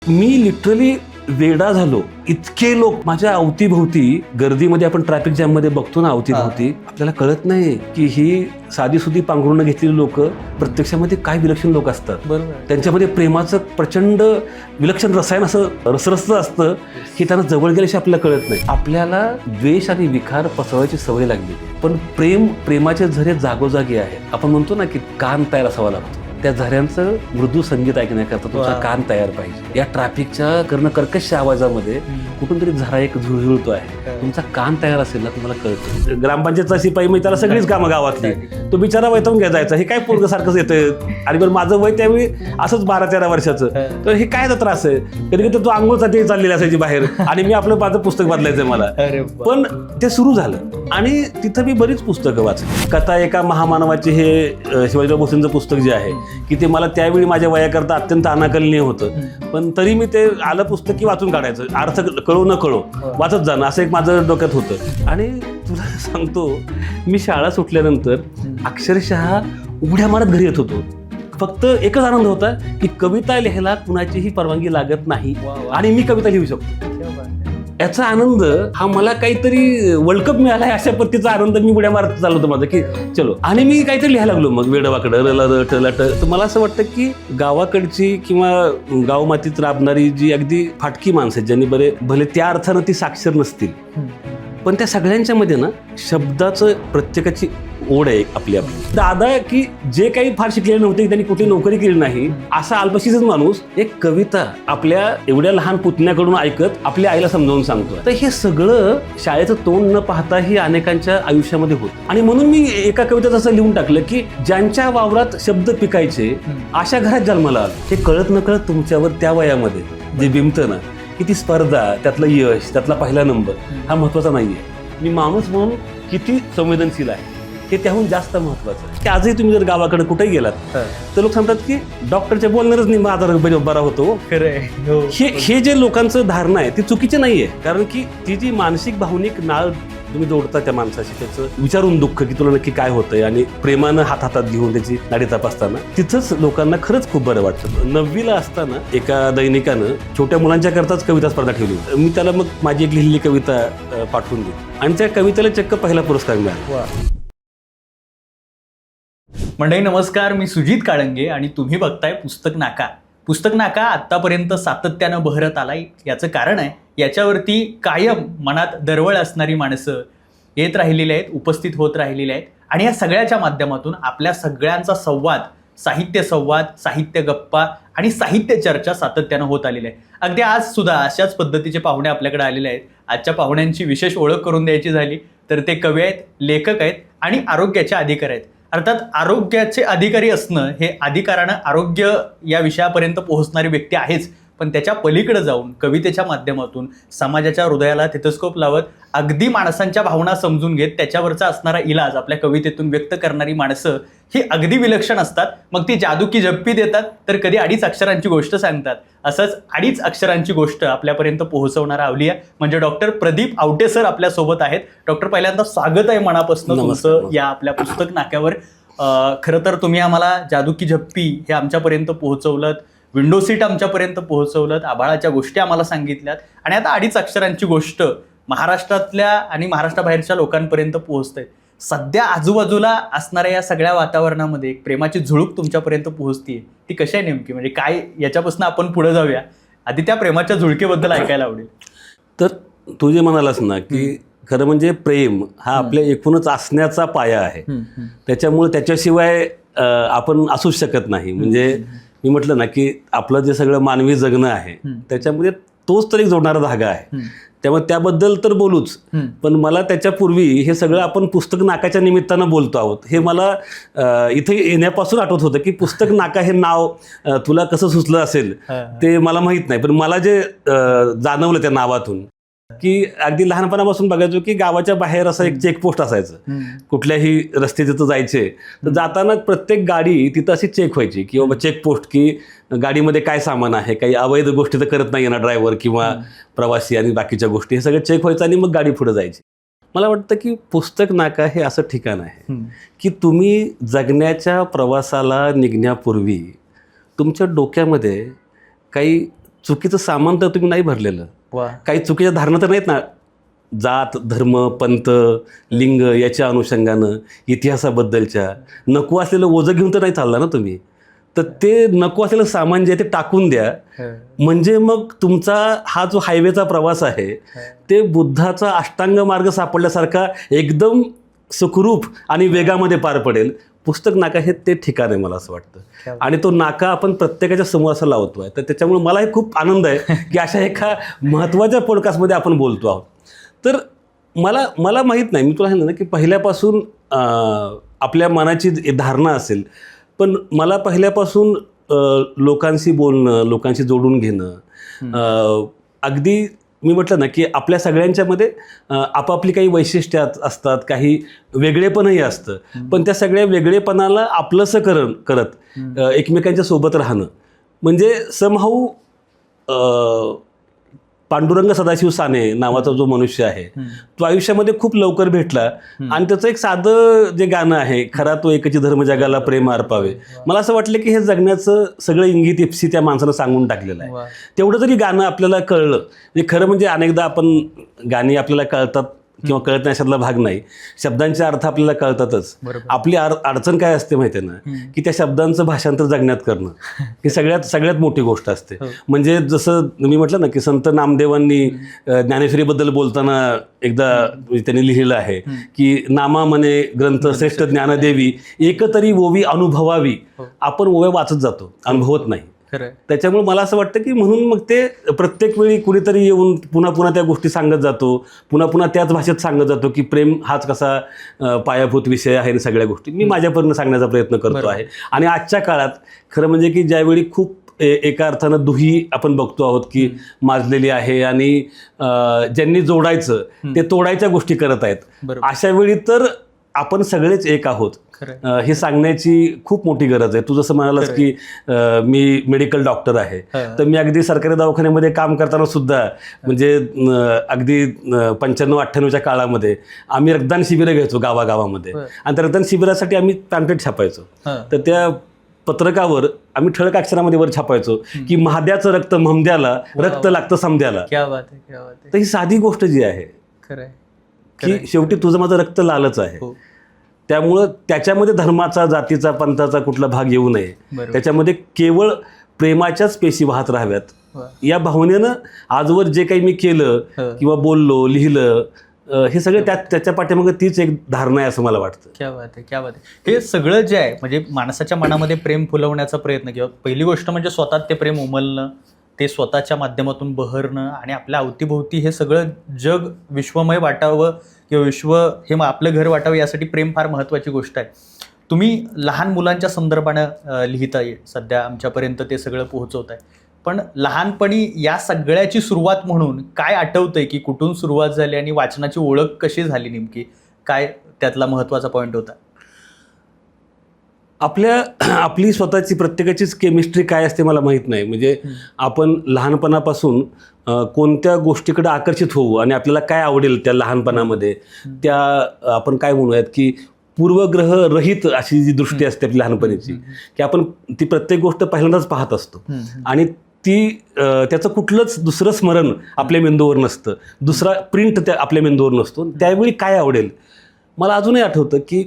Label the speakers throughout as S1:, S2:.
S1: मी literally वेडा झालो. इतके लोक माझ्या अवतीभोवती, गर्दीमध्ये आपण ट्रॅफिक जॅम मध्ये बघतो ना अवतीभोवती, आपल्याला कळत नाही की ही साधी सुधी पांघरुण घेतलेली लोक प्रत्यक्षामध्ये काय विलक्षण लोक असतात.
S2: बरोबर.
S1: त्यांच्यामध्ये प्रेमाचं प्रचंड विलक्षण रसायन असं रसरसलं असतं की त्यांना जवळ गेल्याशिवाय आपल्याला कळत नाही. आपल्याला द्वेष आणि विकार पसरवायची सवय लागली, पण प्रेमाचे झरे जागोजागी आहेत. आपण म्हणतो ना की कान तयार असावा लागतो. त्या झऱ्यांचं मृदू संगीत ऐकण्याकरता तुमचा कान तयार पाहिजे. या ट्रॅफिकच्या कर्कश आवाजामध्ये कुठून तरी झरा एक झुळझुळतो आहे. तुमचा कान तयार असेल ना, तुम्हाला कळतं. ग्रामपंचायतचा शिपाई मी त्याला सगळीच कामं गावातली, तो बिचारा वैतावून घ्या जायचा. हे काय पोरग सारखंच येतं. आणि बरं माझं वय त्यावेळी असंच 12-13 वर्षाचं, तर हे काय त्रास आहे. कधी कधी तो आंघोळसाठी चाललेली असायची बाहेर आणि मी आपलं माझं पुस्तक बदलायचंय मला. पण ते सुरू झालं आणि तिथं मी बरीच पुस्तकं वाचली. कथा एका महामानवाची हे शिवाजीराव भोसलेंचं पुस्तक जे आहे की ते मला त्यावेळी माझ्या वयाकरता अत्यंत अनाकलनीय होतं, पण तरी मी ते आलं पुस्तक की वाचून काढायचं. अर्थ कळो न कळो वाचत जाणं असं एक माझं डोक्यात होतं. आणि तुला सांगतो, मी शाळा सुटल्यानंतर अक्षरशः उड्या मारत घरी येत होतो. फक्त एकच आनंद होता की कविता लिहायला कुणाचीही परवानगी लागत नाही आणि मी कविता लिहू शकतो. याचा आनंद हा मला काहीतरी वर्ल्ड कप मिळाला आहे अशा पद्धतीचा आनंद मी उड्या मारत चाललो होतो माझं की चलो. आणि मी काहीतरी लिहायला लागलो मग वेडवाकडं रलट. तर मला असं वाटतं की गावाकडची किंवा गाव मातीत राबणारी जी अगदी फाटकी माणसं आहेत, ज्यांनी भले त्या अर्थानं ती साक्षर नसतील, पण त्या सगळ्यांच्या मध्ये ना शब्दाचं प्रत्येकाची ओढ आहे आपली. दादा की जे काही फार शिकलेले नव्हते, त्यांनी कुठली नोकरी केली नाही, असा अल्पशिक्षित माणूस एक कविता आपल्या एवढ्या लहान पुतण्याकडून ऐकत आपल्या आईला समजावून सांगतो. तर हे सगळं शाळेचं तोंड न पाहताही अनेकांच्या आयुष्यामध्ये होत. आणि म्हणून मी एका कवितेत असं लिहून टाकलं की ज्यांच्या वावरात शब्द पिकायचे अशा घरात जन्माला आलो. हे कळत न कळत तुमच्यावर त्या वयामध्ये जे बिंबतं ना की ती स्पर्धा, त्यातलं यश, त्यातला पहिला नंबर हा महत्वाचा नाहीये. मी माणूस म्हणून किती संवेदनशील आहे हे त्याहून जास्त महत्वाचं आहे. की आजही तुम्ही जर गावाकडे कुठेही गेलात तर लोक सांगतात की डॉक्टरच्या बोलणारच नाही आजार बरा होतो. हे जे लोकांचं धारणा आहे ती चुकीची नाहीये, कारण की ती जी मानसिक भावनिक नाळ तुम्ही जोडता त्या माणसाशी, त्याचं विचारून दुःख की तुला नक्की काय होतंय आणि प्रेमानं हातात घेऊन त्याची नाडी तपासताना तिथंच लोकांना खरंच खूप बरं वाटतं. 9वीला असताना एका दैनिकानं छोट्या मुलांच्या करताच कविता स्पर्धा ठेवली होती. मी त्याला मग माझी एक लिहिलेली कविता पाठवून दिली आणि त्या कवितेला चक्क पहिला पुरस्कार मिळाला.
S2: मंडळी नमस्कार, मी सुजित काळंगे आणि तुम्ही बघताय पुस्तक नाका. पुस्तक नाका आत्तापर्यंत सातत्यानं बहरत आलाय. याचं कारण आहे, याच्यावरती कायम मनात दरवळ असणारी माणसं येत राहिलेली आहेत, उपस्थित होत राहिलेली आहेत. आणि या सगळ्याच्या माध्यमातून आपल्या सगळ्यांचा संवाद, साहित्य गप्पा आणि साहित्य चर्चा सातत्यानं होत आलेली आहे. अगदी आज सुद्धा अशाच पद्धतीचे पाहुणे आपल्याकडे आलेले आहेत. आजच्या पाहुण्यांची विशेष ओळख करून द्यायची झाली तर ते कवी आहेत, लेखक आहेत आणि आरोग्याचे अधिकारी आहेत. अर्थात आरोग्याचे अधिकारी असणं हे अधिकारानं आरोग्य या विषयापर्यंत पोहोचणारी व्यक्ती आहेच, पण त्याच्या पलीकडे जाऊन कवितेच्या माध्यमातून समाजाच्या हृदयाला थेटोस्कोप लावत अगदी माणसांच्या भावना समजून घेत त्याच्यावरचा असणारा इलाज आपल्या कवितेतून व्यक्त करणारी माणसं ही अगदी विलक्षण असतात. मग ती जादू की झप्पी देतात तर कधी 2 अक्षरांची गोष्ट सांगतात. असंच 2 अक्षरांची गोष्ट आपल्यापर्यंत पोहोचवणारा अवलिया म्हणजे डॉक्टर प्रदीप आवटे सर आपल्यासोबत आहेत. डॉक्टर, पहिल्यांदा स्वागत आहे मनापासून तुमचं या आपल्या पुस्तक नाक्यावर. खरं तर तुम्ही आम्हाला जादू की झप्पी हे आमच्यापर्यंत पोहोचवलं, विंडो सीट आमच्यापर्यंत पोहोचवलं, आभाळाच्या गोष्टी आम्हाला सांगितल्यात आणि आता 2 अक्षरांची गोष्ट महाराष्ट्रातल्या आणि महाराष्ट्राबाहेरच्या लोकांपर्यंत पोहोचते. सध्या आजूबाजूला असणाऱ्या या सगळ्या वातावरणामध्ये एक प्रेमाची झुळूक तुमच्यापर्यंत पोहोचतीये, ती कशी आहे नेमकी? म्हणजे काय, याच्यापासून आपण पुढे जाऊया. आधी त्या प्रेमाच्या झुळकेबद्दल ऐकायला आवडेल.
S1: तर तू जे म्हणालास ना की खरं म्हणजे प्रेम हा आपल्या एकूणच असण्याचा पाया आहे. त्याच्यामुळे त्याच्याशिवाय आपण असूच शकत नाही. म्हणजे मी म्हटलं ना की आपलं जे सगळं मानवी जगणं आहे त्याच्यामध्ये तोच तर एक जोडणारा धागा आहे. त्यामुळे त्याबद्दल तर बोलूच, पण मला त्याच्यापूर्वी हे सगळं आपण पुस्तक नाकाच्या निमित्तानं बोलतो आहोत हे मला इथे येण्यापासून आठवत होतं की पुस्तक नाका हे नाव तुला कसं सुचलं असेल ते मला माहीत नाही, पण मला जे जाणवलं त्या नावातून की अगदी लहानपणापासून बघायचो की गावाच्या बाहेर असं एक चेकपोस्ट असायचं. कुठल्याही रस्ते तिथं जायचे तर जाताना प्रत्येक गाडी तिथं अशी चेक व्हायची की बाबा चेकपोस्ट, की गाडीमध्ये काय सामान आहे, काही अवैध गोष्टी तर करत नाही ना ड्रायव्हर किंवा प्रवासी आणि बाकीच्या गोष्टी, हे सगळं चेक व्हायचं आणि मग गाडी पुढे जायची. मला वाटतं की पुस्तक नाका हे असं ठिकाण आहे की तुम्ही जगण्याच्या प्रवासाला निघण्यापूर्वी तुमच्या डोक्यामध्ये काही चुकीचं सामान तर तुम्ही नाही भरलेलं.
S2: वा.
S1: काही चुकीच्या धारणा तर नाहीत ना, जात धर्म पंथ लिंग याच्या अनुषंगानं इतिहासाबद्दलच्या. नको असलेलं ओझं घेऊन तर नाही चालला ना तुम्ही. तर ते नको असलेलं सामान जे आहे ते टाकून द्या. म्हणजे मग तुमचा हा जो हायवेचा प्रवास आहे ते बुद्धाचा अष्टांग मार्ग सापडल्यासारखा एकदम सुखरूप आणि वेगामध्ये पार पडेल. पुस्तक नाका हे ते ठिकाण आहे मला असं वाटतं. आणि तो नाका आपण प्रत्येकाच्या समोर असं लावतोय. तर त्याच्यामुळे मलाही खूप आनंद आहे की अशा एका महत्त्वाच्या पॉडकास्टमध्ये आपण बोलतो आहोत. तर मला माहीत नाही, मी तुला सांगितलं ना की पहिल्यापासून आपल्या मनाची धारणा असेल, पण मला पहिल्यापासून लोकांशी बोलणं, लोकांशी जोडून घेणं, अगदी मी म्हटलं ना की आपल्या सगळ्यांच्यामध्ये आपापली काही वैशिष्ट्ये असतात, काही वेगळेपणही असतं. पण त्या सगळ्या वेगळेपणाला आपलंसं करत एकमेकांच्या सोबत राहणं म्हणजे समहाऊ पांडुरंग सदाशिव साने नावाचा जो मनुष्य आहे तो आयुष्यामध्ये खूप लवकर भेटला. आणि त्याचं एक साधं जे गाणं आहे, खरा तो एकची धर्म जगाला प्रेम अर्पावे, मला असं वाटलं की हे जगण्याचं सगळं इंगित इप्सी त्या माणसानं सांगून टाकलेलं आहे. तेवढं जरी गाणं आपल्याला कळलं, म्हणजे खरं म्हणजे अनेकदा आपण गाणी आपल्याला कळतात किंवा कळत नाही अशातला भाग नाही, शब्दांचे अर्थ आपल्याला कळतातच. आपली अडचण काय असते माहिती आहे ना, की त्या शब्दांचं भाषांतर जगण्यात करणं ही सगळ्यात मोठी गोष्ट असते. म्हणजे जसं मी म्हटलं ना की संत नामदेवांनी ज्ञानेश्वरीबद्दल बोलताना एकदा त्यांनी लिहिलं आहे की नामा मने ग्रंथ श्रेष्ठ ज्ञानदेवी एकतरी ओवी अनुभवावी. आपण ओव्या वाचत जातो, अनुभवत नाही. त्याच्यामुळे मला असं वाटतं की म्हणून मग ते प्रत्येक वेळी कुणीतरी येऊन पुन्हा त्या गोष्टी सांगत जातो, पुन्हा त्याच भाषेत सांगत जातो की प्रेम हाच कसा पायाभूत विषय आहे. सगळ्या गोष्टी मी माझ्यापर्यंत सांगण्याचा प्रयत्न करतो आहे. आणि आजच्या काळात खरं म्हणजे की ज्यावेळी खूप एका अर्थानं दुही आपण बघतो आहोत की माजलेली आहे आणि ज्यांनी जोडायचं ते तोडायच्या गोष्टी करत आहेत, अशा वेळी तर आपण सगळेच एक आहोत हे सांगण्याची खूप मोठी गरज आहे. तू जसं म्हणालास की मी मेडिकल डॉक्टर आहे, तर मी अगदी सरकारी दवाखान्यामध्ये काम करताना सुद्धा म्हणजे अगदी 95-98च्या काळामध्ये आम्ही रक्तदान शिबिरं घ्यायचो गावागावामध्ये. आणि त्या रक्तदान शिबिरासाठी आम्ही पॅम्पलेट छापायचो. तर त्या पत्रकावर आम्ही ठळक अक्षरामध्ये वर छापायचो की महाद्याचं रक्त महमद्याला, रक्त लागतं समद्याला. तर ही साधी गोष्ट जी आहे की शेवटी तुझं माझं रक्त लालच आहे. त्यामुळं त्याच्यामध्ये धर्माचा, जातीचा, पंथाचा कुठला भाग येऊ नये. त्याच्यामध्ये केवळ प्रेमाच्याच पेशी वाहत राहाव्यात. या भावनेनं आजवर जे काही मी केलं किंवा बोललो, लिहिलं, हे सगळं त्याच्या पाठीमागे तीच एक धारणा आहे असं मला वाटतं.
S2: क्या बात आहे. हे सगळं जे आहे म्हणजे माणसाच्या मनामध्ये प्रेम फुलवण्याचा प्रयत्न किंवा पहिली गोष्ट म्हणजे स्वतः ते प्रेम उमलणं, ते स्वतःच्या माध्यमातून बहरणं आणि आपल्या अवतीभोवती हे सगळं जग विश्वमय वाटावं किंवा विश्व हे आपलं घर वाटावं यासाठी प्रेम फार महत्त्वाची गोष्ट आहे. तुम्ही लहान मुलांच्या संदर्भानं लिहिताय, सध्या आमच्यापर्यंत ते सगळं पोहोचवत आहे. पण लहानपणी या सगळ्याची सुरुवात म्हणून काय आठवतंय की कुठून सुरुवात झाली आणि वाचनाची ओळख कशी झाली, नेमकी काय त्यातला महत्त्वाचा पॉईंट होता?
S1: आपली स्वतःची प्रत्येकाचीच केमिस्ट्री काय असते मला माहीत नाही. म्हणजे आपण लहानपणापासून कोणत्या गोष्टीकडे आकर्षित होऊ आणि आपल्याला काय आवडेल त्या लहानपणामध्ये, त्या आपण काय म्हणूयात की पूर्वग्रह रहित अशी जी दृष्टी असते आपली लहानपणीची, की आपण ती प्रत्येक गोष्ट पहिल्यांदाच पाहत असतो आणि त्याचं कुठलंच दुसरं स्मरण आपल्या मेंदूवर नसतं, दुसरा प्रिंट त्या आपल्या मेंदूवर नसतो. त्यावेळी काय आवडेल मला अजूनही आठवतं की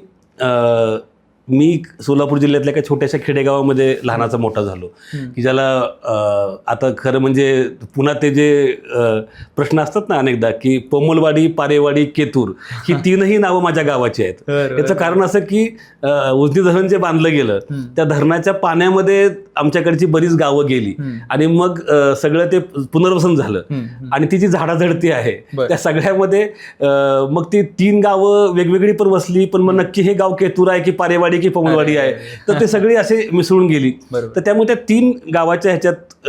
S1: मी सोलापूर जिल्ह्यातल्या एका छोट्याशा खेडेगावामध्ये लहानाचा मोठा झालो की ज्याला आता खरं म्हणजे पुन्हा ते जे प्रश्न असतात ना अनेकदा की पोमलवाडी, पारेवाडी, केतूर ही तीनही नावं माझ्या गावाची आहेत. याचं कारण असं की उजनी धरण जे बांधलं गेलं त्या धरणाच्या पाण्यामध्ये आमच्याकडची बरीच गावं गेली आणि मग सगळं ते पुनर्वसन झालं आणि ती जी झाडाझडती आहे त्या सगळ्यामध्ये मग ती 3 गावं वेगवेगळी पण वसली, पण मग नक्की हे गाव केतूर आहे की पारेवाडी की पोमलवाडी आहे, तर ते सगळी असे मिसळून गेली. तर त्यामुळे त्या 3 गावाच्या ह्याच्यात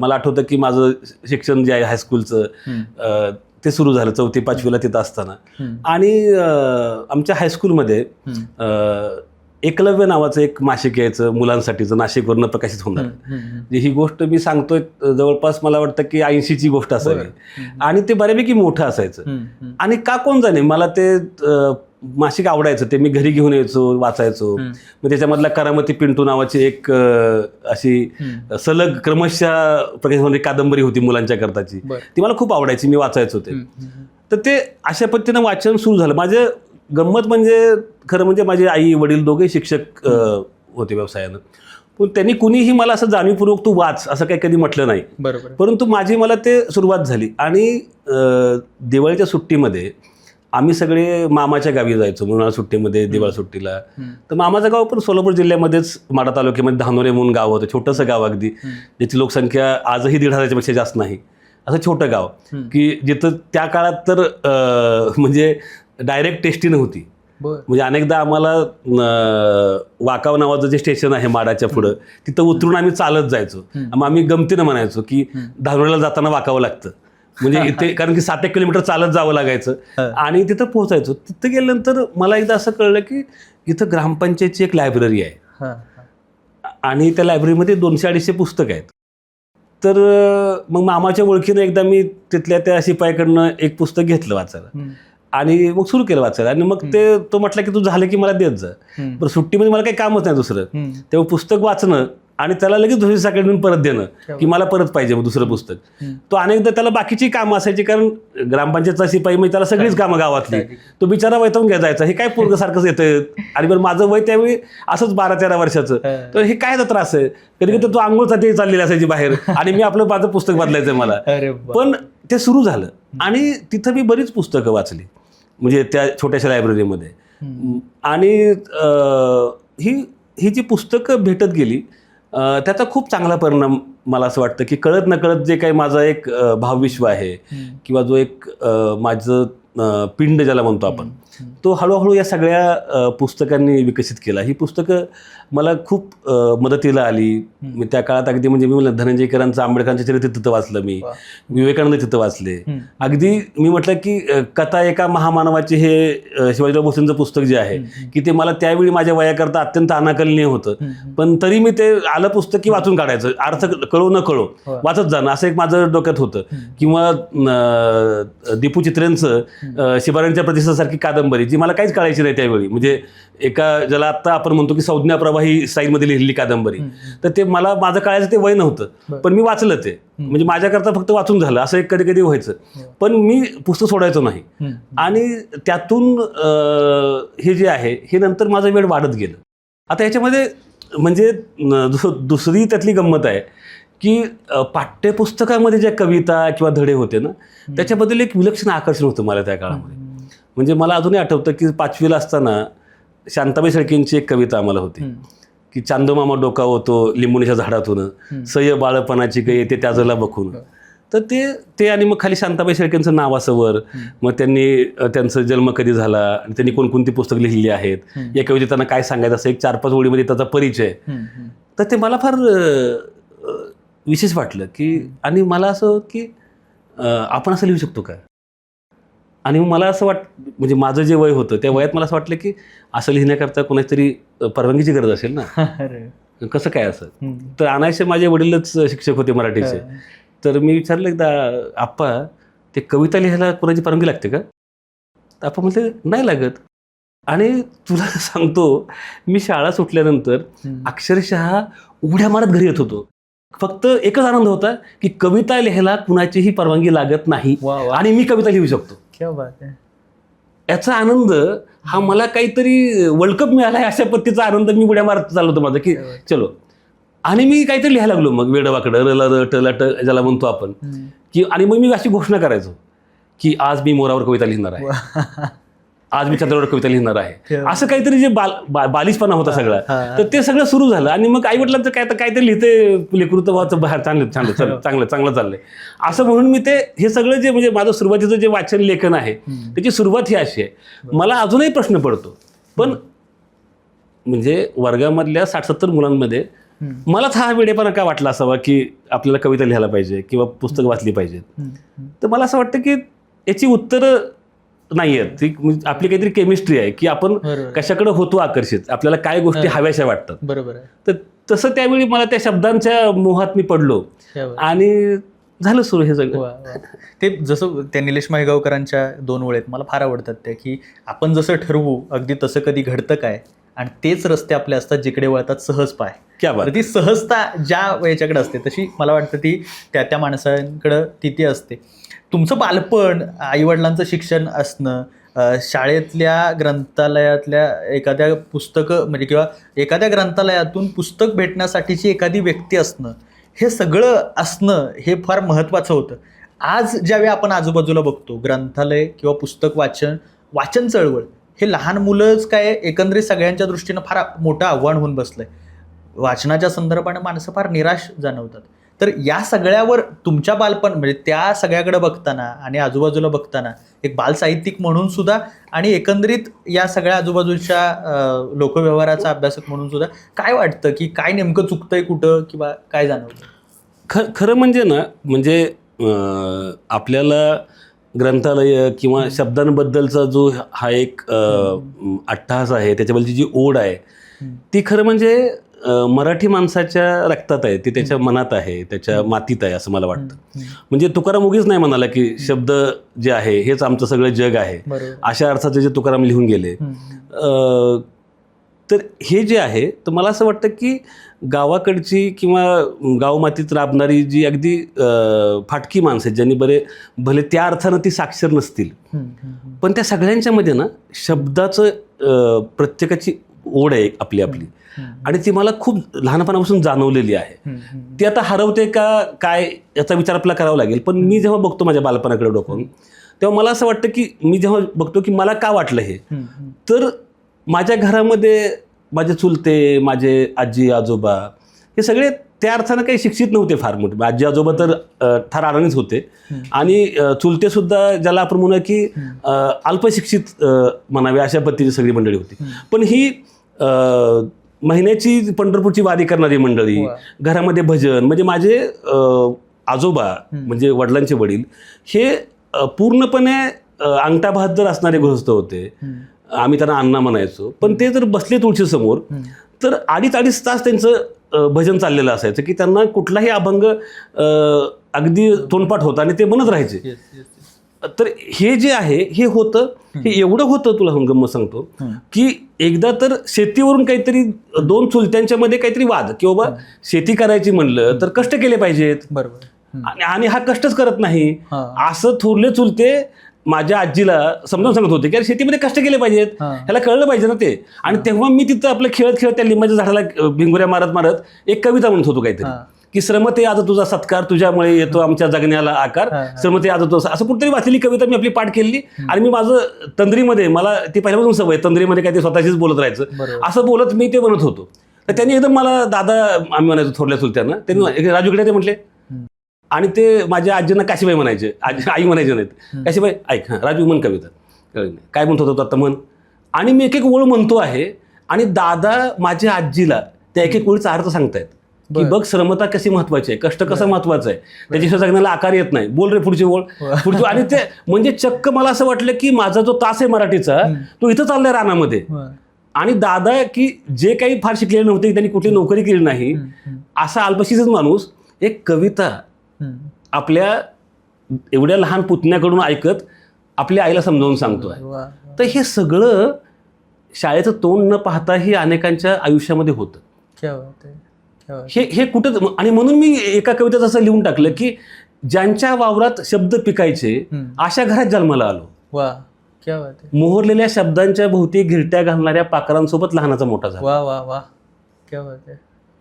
S1: मला आठवतं की माझं शिक्षण जे आहे हायस्कूलचं ते सुरू झालं 4वी-5वीला तिथं असताना. आणि आमच्या हायस्कूलमध्ये एकलव्य नावाचं एक मासिक यायचं मुलांसाठीचं, नाशिकवरनं प्रकाशित होणार. ही गोष्ट मी सांगतोय जवळपास मला वाटतं की 80ची गोष्ट असावी आणि ते बऱ्यापैकी मोठं असायचं. आणि का कोण जाणे मला ते मासिक आवडायचं, ते मी घरी घेऊन यायचो, वाचायचो. मग त्याच्यामधला करामती पिंटू नावाची एक अशी सलग क्रमशः प्रकाशित कादंबरी होती मुलांच्या करताची, ती मला खूप आवडायची, मी वाचायचो ते. तर ते अशा पद्धतीनं वाचन सुरू झालं. माझे गंमत म्हणजे खरं म्हणजे माझे आई वडील दोघे शिक्षक होते व्यवसायानं, पण त्यांनी कुणीही मला असं जाणीवपूर्वक तू वाच असं काही कधी म्हटलं नाही.
S2: बरोबर.
S1: परंतु माझी मला ते सुरुवात झाली. आणि दिवाळीच्या सुट्टीमध्ये आम्ही सगळे मामाच्या गावी जायचो, उन्हाळा सुट्टीमध्ये, दिवाळी सुट्टीला. तर मामाचं गाव पण सोलापूर जिल्ह्यामध्येच, माढा तालुक्यामध्ये धानोरे म्हणून गाव होतं, छोटंसं गाव अगदी, ज्याची लोकसंख्या आजही 1,500 पेक्षा जास्त नाही, असं छोटं गाव की जिथं त्या काळात तर म्हणजे डायरेक्ट टेस्टी नव्हती. म्हणजे अनेकदा आम्हाला वाकाव नावाचं जे स्टेशन आहे माडाच्या पुढं, तिथं उतरून आम्ही चालत जायचो. मग आम्ही गमतीनं म्हणायचो की धानोऱ्याला जाताना वाकावं लागतं, म्हणजे इथे कारण की 7-1 किलोमीटर चालत जावं लागायचं. आणि तिथं पोहोचायचो. तिथं गेल्यानंतर मला एकदा असं कळलं की इथं ग्रामपंचायतची एक लायब्ररी आहे आणि त्या लायब्ररीमध्ये 200-250 पुस्तकं आहेत. तर मग मामाच्या ओळखीनं एकदा मी तिथल्या त्या शिपाईकडनं एक पुस्तक घेतलं वाचायला आणि मग सुरू केलं वाचायला. आणि मग तो म्हटला की तू झालं की मला देत जा. बरं, सुट्टीमध्ये मला काही कामच नाही दुसरं, तेव्हा पुस्तक वाचणं आणि त्याला लगेच दुसऱ्या सकाळी परत देणं की मला परत पाहिजे मग दुसरं पुस्तक. तो अनेकदा त्याला बाकीची कामं असायची, कारण ग्रामपंचायतचा शिपाई म्हणजे त्याला सगळीच कामं गावातली, तो बिचारा वैतावून घ्या जायचा, हे काय पोरगसारखंच येतं. आणि बरं माझं वय त्यावेळी असंच 12-13 वर्षाचं, तर हे काय त्रास आहे. कधी कधी तो आंघोळसाठी चाललेली असायची बाहेर आणि मी आपलं माझं पुस्तक बदलायचं मला. पण ते सुरू झालं आणि तिथं मी बरीच पुस्तकं वाचली म्हणजे त्या छोट्याशा लायब्ररीमध्ये. आणि ही जी पुस्तकं भेटत गेली त्याचा खूप चांगला परिणाम मला असं वाटतं की कळत नकळत जे काही माझा एक भावविश्व आहे किंवा जो एक माझं पिंड ज्याला म्हणतो आपण, तो हळूहळू या सगळ्या पुस्तकांनी विकसित केला. ही पुस्तकं मला खूप मदतीला आली. मी त्या काळात अगदी म्हणजे मी धनंजयकरांचं, आंबेडकरांचं चरित्र तिथं वाचलं, मी विवेकानंद तिथं वाचले. अगदी मी म्हटलं की कथा एका महामानवाची हे शिवाजीराव भोसलेंचं पुस्तक जे आहे की ते मला त्यावेळी माझ्या वयाकरता अत्यंत अनाकलनीय होतं, पण तरी मी ते आलं पुस्तक की वाचून काढायचं, अर्थ कळो न कळो वाचत जाणं असं एक माझं डोक्यात होतं. किंवा दीपू चित्रेंचं शिबाऱ्यांच्या प्रतिष्ठासारखी कादंबरी जी मला काहीच कळायची नाही त्यावेळी, म्हणजे एका ज्याला आत्ता आपण म्हणतो की संज्ञा प्रवाही स्टाईलमध्ये लिहिलेली कादंबरी, तर ते मला माझं कळायचं ते वय नव्हतं, पण मी वाचलं ते, म्हणजे माझ्याकरता फक्त वाचून झालं असं एक कधी कधी व्हायचं. पण मी पुस्तक सोडायचो नाही आणि त्यातून हे जे आहे हे नंतर माझा वेळ वाढत गेलं. आता ह्याच्यामध्ये म्हणजे दुसरी त्यातली गंमत आहे की पाठ्यपुस्तकामध्ये ज्या कविता किंवा धडे होते ना, त्याच्याबद्दल एक विलक्षण आकर्षण होतं मला त्या काळामध्ये. म्हणजे मला अजूनही आठवतं की 5वीला असताना शांताबाई शेळकेंची एक कविता आम्हाला होती की चांदोमामा डोकावतो लिंबुणीच्या झाडातून, सय बाळपणाची काही येते त्याजला बखून. तर ते आणि मग खाली शांताबाई शेळकेंचं नाव असं वर, मग त्यांनी त्यांचा जन्म कधी झाला आणि त्यांनी कोणकोणती पुस्तकं लिहिली आहेत, या कवितेत त्यांना काय सांगायचं असं एक 4-5 ओळीमध्ये त्याचा परिचय. तर ते मला फार विशेष वाटलं की, आणि मला असं की आपण असं लिहू शकतो का. आणि मला असं म्हणजे माझं जे वय होतं त्या वयात मला असं वाटलं की असं लिहिण्याकरता कोणातरी परवानगीची गरज असेल ना, कसं काय असं. तर अनायसे माझे वडीलच शिक्षक होते मराठीचे. तर मी विचारलं एकदा, आप्पा ते कविता लिहायला कोणाची परवानगी लागते का. तर आप्पा म्हटले नाही लागत. आणि तुला सांगतो मी शाळा सुटल्यानंतर अक्षरशः उड्या मारत घरी येत होतो. फक्त एकच आनंद होता की कविता लिहायला कुणाचीही परवानगी लागत नाही आणि मी कविता लिहू शकतो. याचा आनंद हा मला काहीतरी वर्ल्ड कप मिळाला आहे अशा पद्धतीचा आनंद मी उड्या मारत चाललो होतो माझा की चलो. आणि मी काहीतरी लिहायला लागलो मग वेडवाकडं रट ज्याला म्हणतो आपण की. आणि मग मी अशी घोषणा करायचो की आज मी मोरावर कविता लिहिणार आहे, आज मी चंद्रावर कविता लिहिणार आहे, असं काहीतरी जे बालिशपणा होता सगळा. तर ते सगळं सुरू झालं आणि मग आई वडिलांचं काहीतरी लिहिते लेकरूचं बाहेर चांगलं चाललंय असं म्हणून मी ते हे सगळं जे म्हणजे माझं सुरुवातीचं जे वाचन लेखन आहे त्याची सुरुवात ही अशी आहे. मला अजूनही प्रश्न पडतो, पण म्हणजे वर्गामधल्या 60-70 मुलांमध्ये मलाच हा वेडेपणा का वाटला असावा की आपल्याला कविता लिहायला पाहिजे किंवा पुस्तक वाचली पाहिजेत. तर मला असं वाटतं की याची उत्तरं नाही आहेत. ती आपली काहीतरी केमिस्ट्री आहे की आपण कशाकडे होतो आकर्षित, आपल्याला काय गोष्टी हव्याशा वाटतात.
S2: बरोबर आहे.
S1: तर तसं त्यावेळी मला त्या शब्दांच्या मोहात मी पडलो आणि झालं सुरू हे सगळं.
S2: वा, वा. ते जसं त्या निलेश मायगावकरांच्या 2 ओळी आहेत मला फार आवडतात त्या, की आपण जसं ठरवू अगदी तसं कधी घडतं काय, आणि तेच रस्ते आपले असतात जिकडे वळतात सहज पाय.
S1: क्या बात.
S2: तर ती सहजता ज्या याच्याकडे असते तशी मला वाटतं ती त्या माणसांकडं ती असते. तुमचं बालपण, आईवडिलांचं शिक्षण असणं, शाळेतल्या ग्रंथालयातल्या एखाद्या पुस्तकं म्हणजे किंवा एखाद्या ग्रंथालयातून पुस्तक भेटण्यासाठीची एखादी व्यक्ती असणं, हे सगळं असणं हे फार महत्त्वाचं होतं. आज ज्यावेळी आपण आजूबाजूला बघतो ग्रंथालय किंवा पुस्तक वाचन चळवळ, हे लहान मुलंच काय एकंदरीत सगळ्यांच्या दृष्टीनं फार मोठं आव्हान होऊन बसलंय. वाचनाच्या संदर्भाने माणसं फार निराश जाणवतात. तर या सगळ्यावर तुमच्या बालपण म्हणजे त्या सगळ्याकडे बघताना आणि आजूबाजूला बघताना एक बालसाहित्यिक म्हणून सुद्धा आणि एकंदरीत या सगळ्या आजूबाजूच्या लोकव्यवहाराचा अभ्यासक म्हणून सुद्धा काय वाटतं की काय नेमकं चुकतंय कुठं किंवा काय जाणवतं?
S1: खरं म्हणजे ना, म्हणजे आपल्याला ग्रंथालय किंवा शब्दांबद्दलचा जो हा एक अट्टहास आहे, त्याच्याबद्दलची जी ओढ आहे ती खरं म्हणजे मराठी माणसाच्या रक्तात आहे, ती त्याच्या मनात आहे, त्याच्या मातीत आहे असं मला वाटतं. म्हणजे तुकाराम उगीच नाही म्हणाला की शब्द जे आहे हेच आमचं सगळं जग आहे, अशा अर्थाचे जे तुकाराम लिहून गेले. तर हे जे आहे, तर मला असं वाटतं की गावाकडची किंवा गावमातीत राबणारी जी अगदी फाटकी माणसं आहेत, ज्यांनी भले त्या अर्थानं ती साक्षर नसतील, पण त्या सगळ्यांच्यामध्ये ना शब्दाचं प्रत्येकाची ओढ आहे आपली आणि ती मला खूप लहानपणापासून जाणवलेली आहे. ती आता हरवते का काय याचा विचार आपल्याला करावा लागेल. पण मी जेव्हा बघतो माझ्या बालपणाकडे डोकून, तेव्हा मला असं वाटतं की मी जेव्हा बघतो की मला का वाटलं हे, तर माझ्या घरामध्ये माझे चुलते, माझे आजी आजोबा हे सगळे त्या अर्थानं काही शिक्षित नव्हते फार मोठे. आजी आजोबा तर फार अडाणीच होते आणि चुलते सुद्धा ज्याला आपण म्हणूया की अल्पशिक्षित म्हणावे अशा पद्धतीची सगळी मंडळी होती. पण ही महिन्याची पंढरपूरची वारी करणारी मंडळी, घरामध्ये भजन, म्हणजे माझे आजोबा म्हणजे वडिलांचे वडील हे पूर्णपणे अंगठा बहादर असणारे गृहस्थ होते. आम्ही त्यांना अण्णा म्हणायचो. पण ते जर बसले तुळशीसमोर तर 2.5 तास त्यांचं भजन चाललेलं असायचं की त्यांना कुठलाही अभंग अगदी तोंडपाठ होता आणि ते म्हणत राहायचे. तर हे जे आहे हे होतं, हे एवढं होतं, तुला गंमत सांगतो की एकदा तर शेतीवरून काहीतरी 2 चुलत्यांच्या मध्ये काहीतरी वाद की बाबा शेती करायची म्हणलं तर कष्ट केले पाहिजेत,
S2: बरोबर,
S1: आणि हा कष्टच करत नाही असं थोरले चुलते माझ्या आजीला समजावून सांगत होते की अरे शेतीमध्ये कष्ट केले पाहिजेत, ह्याला कळलं पाहिजे ना ते. आणि तेव्हा मी तिथं आपलं खेळत खेळत त्या लिंबाच्या झाडाला भिंगुऱ्या मारत मारत एक कविता म्हणत होतो काहीतरी की श्रमते आज तुझा सत्कार, तुझ्यामुळे येतो आमच्या जगण्याला आकार, श्रमते आज तो, असं कुठेतरी वाचलेली कविता मी आपली पाठ केली. आणि मी माझं तंद्रीमध्ये, मला ती पहिल्यापासून सवय तंद्रीमध्ये काय ते स्वतःशीच बोलत राहायचं, असं बोलत मी ते म्हणत होतो. तर त्यांनी एकदम मला दादा आम्ही म्हणायचो थोरल्या चुलत्यांना, त्यांनी राजूकडे ते म्हटले आणि ते माझ्या आजींना काशीबाई म्हणायचे, आई म्हणायचे नाहीत, काशीबाई ऐक राजू म्हण कविता. काय म्हणत होतो आता म्हण. आणि मी एक ओळ म्हणतो आहे आणि दादा माझ्या आजीला त्या एक ओळीचा अर्थ सांगतायत की बघ श्रमता कशी महत्वाची आहे, कष्ट कसं महत्वाचं आहे, त्याच्याशिवाय जगण्याला आकार येत नाही, बोल रे पुढची ओळ पुढची. आणि ते म्हणजे चक्क मला असं वाटलं की माझा जो तास आहे मराठीचा तो इथं चाललाय रानामध्ये. आणि दादा की जे काही फार शिकलेले नव्हते, त्यांनी कुठली नोकरी केली नाही, असा अल्पशिक्षित माणूस एक कविता आपल्या एवढ्या लहान पुतण्याकडून ऐकत आपल्या आईला समजावून सांगतोय. तर हे सगळं शाळेचं तोंड न पाहता हे अनेकांच्या आयुष्यामध्ये होतं. हे कुठं. आणि म्हणून मी एका कवितेत असं लिहून टाकलं की ज्यांच्या वावरात शब्द पिकायचे अशा घरात जन्माला आलो, मोहरलेल्या शब्दांच्या भोवती गिरट्या घालणाऱ्या पाखरांसोबत लहानाचा मोठा झाला.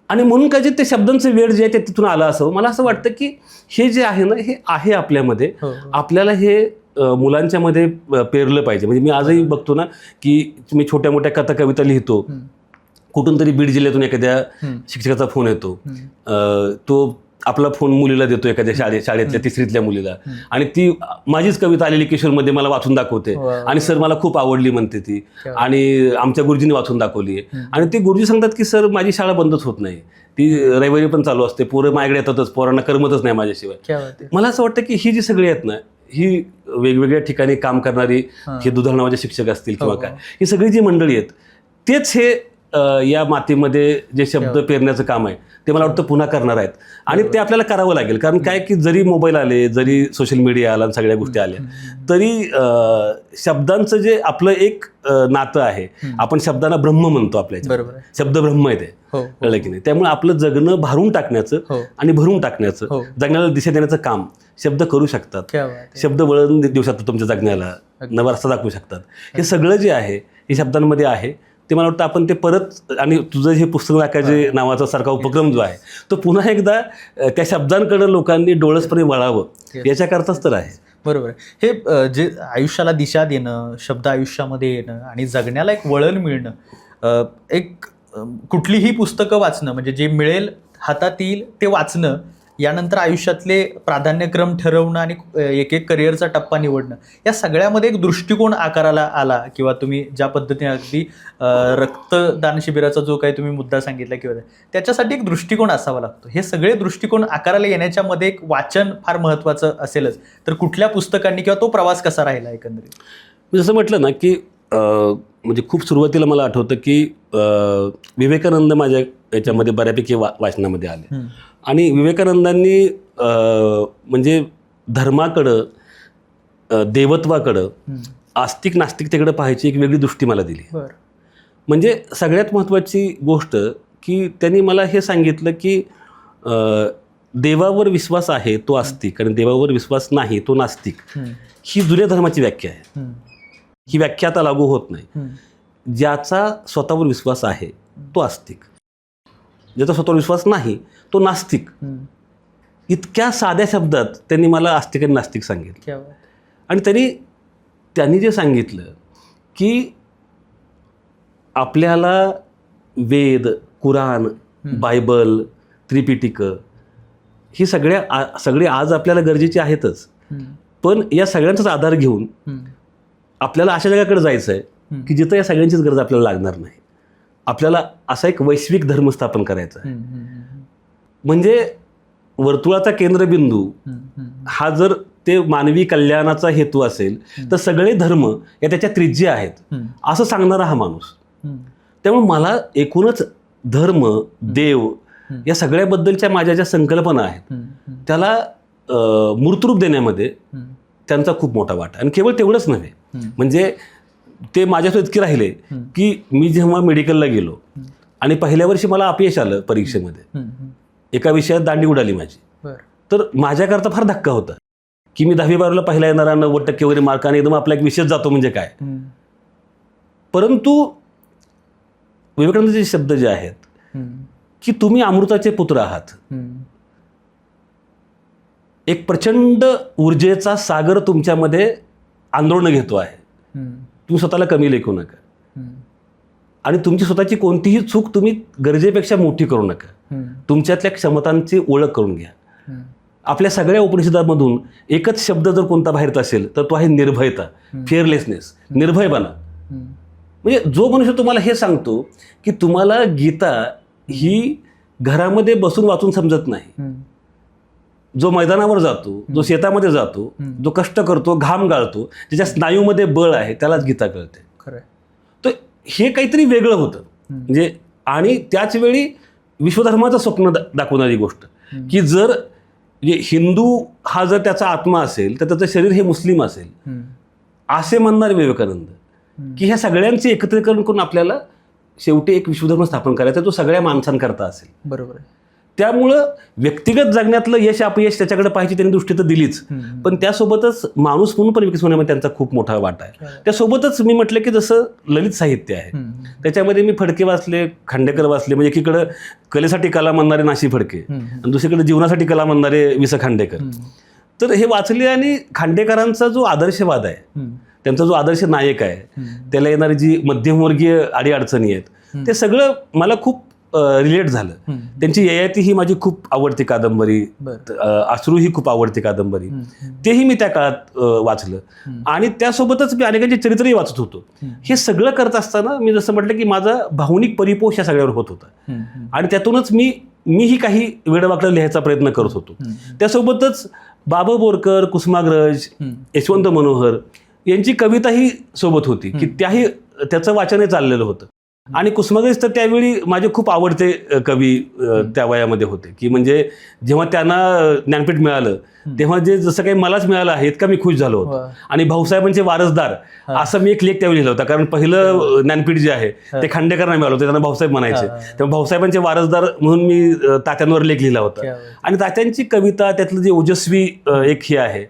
S1: आणि म्हणून काय ते शब्दांचं वेळ जे आहे ते तिथून आलं असं मला असं वाटतं की हे जे आहे ना हे आहे आपल्यामध्ये. आपल्याला हे मुलांच्या मध्ये पेरलं पाहिजे. म्हणजे मी आजही बघतो ना की मी छोट्या मोठ्या कथा कविता लिहितो, कुठून तरी बीड जिल्ह्यातून एखाद्या शिक्षकाचा फोन येतो, तो आपला फोन मुलीला देतो, एखाद्या शाळेतल्या 3रीतल्या मुलीला, आणि ती माझीच कविता आलेली किशोरमध्ये मला वाचून दाखवते आणि सर मला खूप आवडली म्हणते ती, आणि आमच्या गुरुजींनी वाचून दाखवली आहे. आणि ते गुरुजी सांगतात की सर माझी शाळा बंदच होत नाही, ती रविवारी पण चालू असते, पोरं माझ्याकडे येतातच, पोरांना करमतच नाही माझ्याशिवाय. मला असं वाटतं की ही जी सगळी आहेत ना, ही वेगवेगळ्या ठिकाणी काम करणारी, हे दुधाळ नावाचे शिक्षक असतील किंवा काय, ही सगळी जी मंडळी आहेत तेच हे या मातीमध्ये जे शब्द पेरण्याचं काम आहे ते मला वाटतं पुन्हा करणार आहेत आणि ते आपल्याला करावं लागेल. कारण काय की जरी मोबाईल आले, जरी सोशल मीडिया आला, सगळ्या गोष्टी आल्या, तरी शब्दांचं जे आपलं एक नातं आहे, आपण शब्दांना ब्रह्म म्हणतो आपल्या, शब्द ब्रह्म आहे ते, कळलं की नाही. त्यामुळे आपलं जगणं भारून टाकण्याचं आणि भरून टाकण्याचं, जगण्याला दिशा देण्याचं काम शब्द करू शकतात. शब्द वळण देऊ शकतात तुमच्या जगण्याला, नवा रस्ता दाखवू शकतात. हे सगळं जे आहे हे शब्दांमध्ये आहे. ते मला वाटतं आपण ते परत, आणि तुझं हे पुस्तक नाकाचे नावाचा सारखा उपक्रम जो आहे तो पुन्हा एकदा त्या शब्दांकडे लोकांनी डोळसपणे वळावं याच्याकरताच तर आहे.
S2: बरोबर. हे जे आयुष्याला दिशा देणं, शब्द आयुष्यामध्ये येणं आणि जगण्याला एक वळण मिळणं, एक कुठलीही पुस्तकं वाचणं, म्हणजे जे मिळेल हातात येईल ते वाचणं, यानंतर आयुष्यातले प्राधान्यक्रम ठरवणं आणि एक एक करिअरचा टप्पा निवडणं, या सगळ्यामध्ये एक दृष्टिकोन आकाराला आला. किंवा तुम्ही ज्या पद्धतीने अगदी रक्तदान शिबिराचा जो काही तुम्ही मुद्दा सांगितला किंवा त्याच्यासाठी एक दृष्टिकोन असावा लागतो. हे सगळे दृष्टिकोन आकाराला येण्याच्यामध्ये एक वाचन फार महत्त्वाचं असेलच. तर कुठल्या पुस्तकांनी किंवा तो प्रवास कसा राहिला एकंदरीत?
S1: मी जसं म्हटलं ना की म्हणजे खूप सुरुवातीला मला आठवतं की विवेकानंद माझ्या याच्यामध्ये बऱ्यापैकी वाचनामध्ये आले. आणि विवेकानंदांनी म्हणजे धर्माकडं, देवत्वाकडं, आस्तिक नास्तिकतेकडं पाहायची एक वेगळी दृष्टी मला दिली. म्हणजे सगळ्यात महत्त्वाची गोष्ट की त्यांनी मला हे सांगितलं की देवावर विश्वास आहे तो आस्तिक आणि देवावर विश्वास नाही तो नास्तिक, ही जुन्या धर्माची व्याख्या आहे. ही व्याख्या आता लागू होत नाही. ज्याचा स्वतःवर विश्वास आहे तो आस्तिक, ज्याचा स्वतःवर विश्वास नाही तो नास्तिक. इतक्या साध्या शब्दात त्यांनी मला आस्तिक आणि नास्तिक सांगितलं. आणि त्यांनी जे सांगितलं की आपल्याला वेद, कुराण, बायबल, त्रिपिटिकं ही सगळे आज आपल्याला गरजेची आहेतच, पण या सगळ्यांचाच आधार घेऊन आपल्याला अशा जगाकडे जायचं आहे की जिथं या सगळ्यांचीच गरज आपल्याला लागणार नाही. आपल्याला असा एक वैश्विक धर्म स्थापन करायचा आहे. म्हणजे वर्तुळाचा केंद्रबिंदू हा जर ते मानवी कल्याणाचा हेतू असेल तर सगळे धर्म या त्याच्या त्रिज्या आहेत असं सांगणारा हा माणूस. त्यामुळे मला एकूणच धर्म, देव या सगळ्याबद्दलच्या माझ्या ज्या संकल्पना आहेत त्याला मूर्तरूप देण्यामध्ये त्यांचा खूप मोठा वाटा. आणि केवळ तेवढंच नव्हे, म्हणजे ते माझ्यासोबत इतके राहिले की मी जेव्हा मेडिकलला गेलो आणि पहिल्या वर्षी मला अपयश आलं परीक्षेमध्ये, एका विषयात दांडी उडाली माझी, तर माझ्याकरता फार धक्का होता की मी 10वी-12वीला पहिला येणारा 90% वगैरे मार्काने एकदम आपला एक विषय जातो म्हणजे काय. परंतु विवेकानंदचे शब्द जे आहेत की तुम्ही अमृताचे पुत्र आहात, एक प्रचंड ऊर्जेचा सागर तुमच्यामध्ये आंदोलन घेतो आहे, तुम्ही स्वतःला कमी लेखू नका आणि तुमची स्वतःची कोणतीही चूक तुम्ही गरजेपेक्षा मोठी करू नका. तुमच्यातल्या क्षमतांची ओळख करून घ्या. आपल्या सगळ्या उपनिषदांमधून एकच शब्द जर कोणता बाहेरचा असेल तर तो आहे निर्भयता, फिअरलेसनेस, निर्भयपणा. म्हणजे जो मनुष्य तुम्हाला हे सांगतो की तुम्हाला गीता ही घरामध्ये बसून वाचून समजत नाही, जो मैदानावर जातो, जो शेतामध्ये जातो, जो कष्ट करतो, घाम गाळतो, ज्याच्या स्नायूमध्ये बळ आहे त्यालाच गीता कळते. तर हे काहीतरी वेगळं होतं. म्हणजे आणि त्याच वेळी विश्वधर्माचं स्वप्न दाखवणारी गोष्ट की जर हिंदू हा जर त्याचा आत्मा असेल तर त्याचं शरीर हे मुस्लिम असेल, असे म्हणणारे विवेकानंद की ह्या सगळ्यांचे एकत्रीकरण करून आपल्याला शेवटी एक विश्वधर्म स्थापन करायचा जो सगळ्या माणसांकरता असेल.
S2: बरोबर.
S1: त्यामुळं व्यक्तिगत जगण्यातलं यश अपयश त्याच्याकडे पाहिजे त्यांनी दृष्टी तर दिलीच, पण त्यासोबतच माणूस म्हणून पण विकसित होण्यामध्ये त्यांचा खूप मोठा वाटा आहे. त्यासोबतच मी म्हटलं की जसं ललित साहित्य आहे त्याच्यामध्ये मी फडके वाचले, खांडेकर वाचले, म्हणजे एकीकडं कलेसाठी कला म्हणणारे नाशी फडके आणि दुसरीकडे जीवनासाठी कला म्हणणारे वि स खांडेकर. तर हे वाचले आणि खांडेकरांचा जो आदर्शवाद आहे, त्यांचा जो आदर्श नायक आहे, त्याला येणारी जी मध्यमवर्गीय अडीअडचणी आहेत, ते सगळं मला खूप रिलेट झालं. त्यांची ययाती ही माझी खूप आवडती कादंबरी, अश्रू ही खूप आवडती कादंबरी, तेही मी त्या काळात वाचलं. आणि त्यासोबतच मी अनेकांची चरित्रही वाचत होतो. हे सगळं करत असताना मी जसं म्हटलं की माझा भावनिक परिपोष या सगळ्यावर होत होता आणि त्यातूनच मीही काही वेडवाकडं लिहायचा प्रयत्न करत होतो. त्यासोबतच बाबा बोरकर, कुसुमाग्रज, यशवंत मनोहर यांची कविताही सोबत होती की त्याही त्याचं वाचनही चाललेलं होतं. आणि कुसुमाग्रज तर त्यावेळी माझे खूप आवडते कवी त्या वयामध्ये होते, की म्हणजे जेव्हा त्यांना ज्ञानपीठ मिळालं तेव्हा जे जसं काही मलाच मिळालं आहे इतका मी खुश झालो होतो. आणि भाऊसाहेबांचे वारसदार असं मी एक लेख त्यावेळी लिहिला होता, कारण पहिलं ज्ञानपीठ जे आहे ते खांडेकरांना मिळालं होतं, त्यांना भाऊसाहेब म्हणायचे. तेव्हा भाऊसाहेबांचे वारसदार म्हणून मी तात्यांवर लेख लिहिला होता. आणि तात्यांची कविता त्यातलं जे ओजस्वी एक हे आहे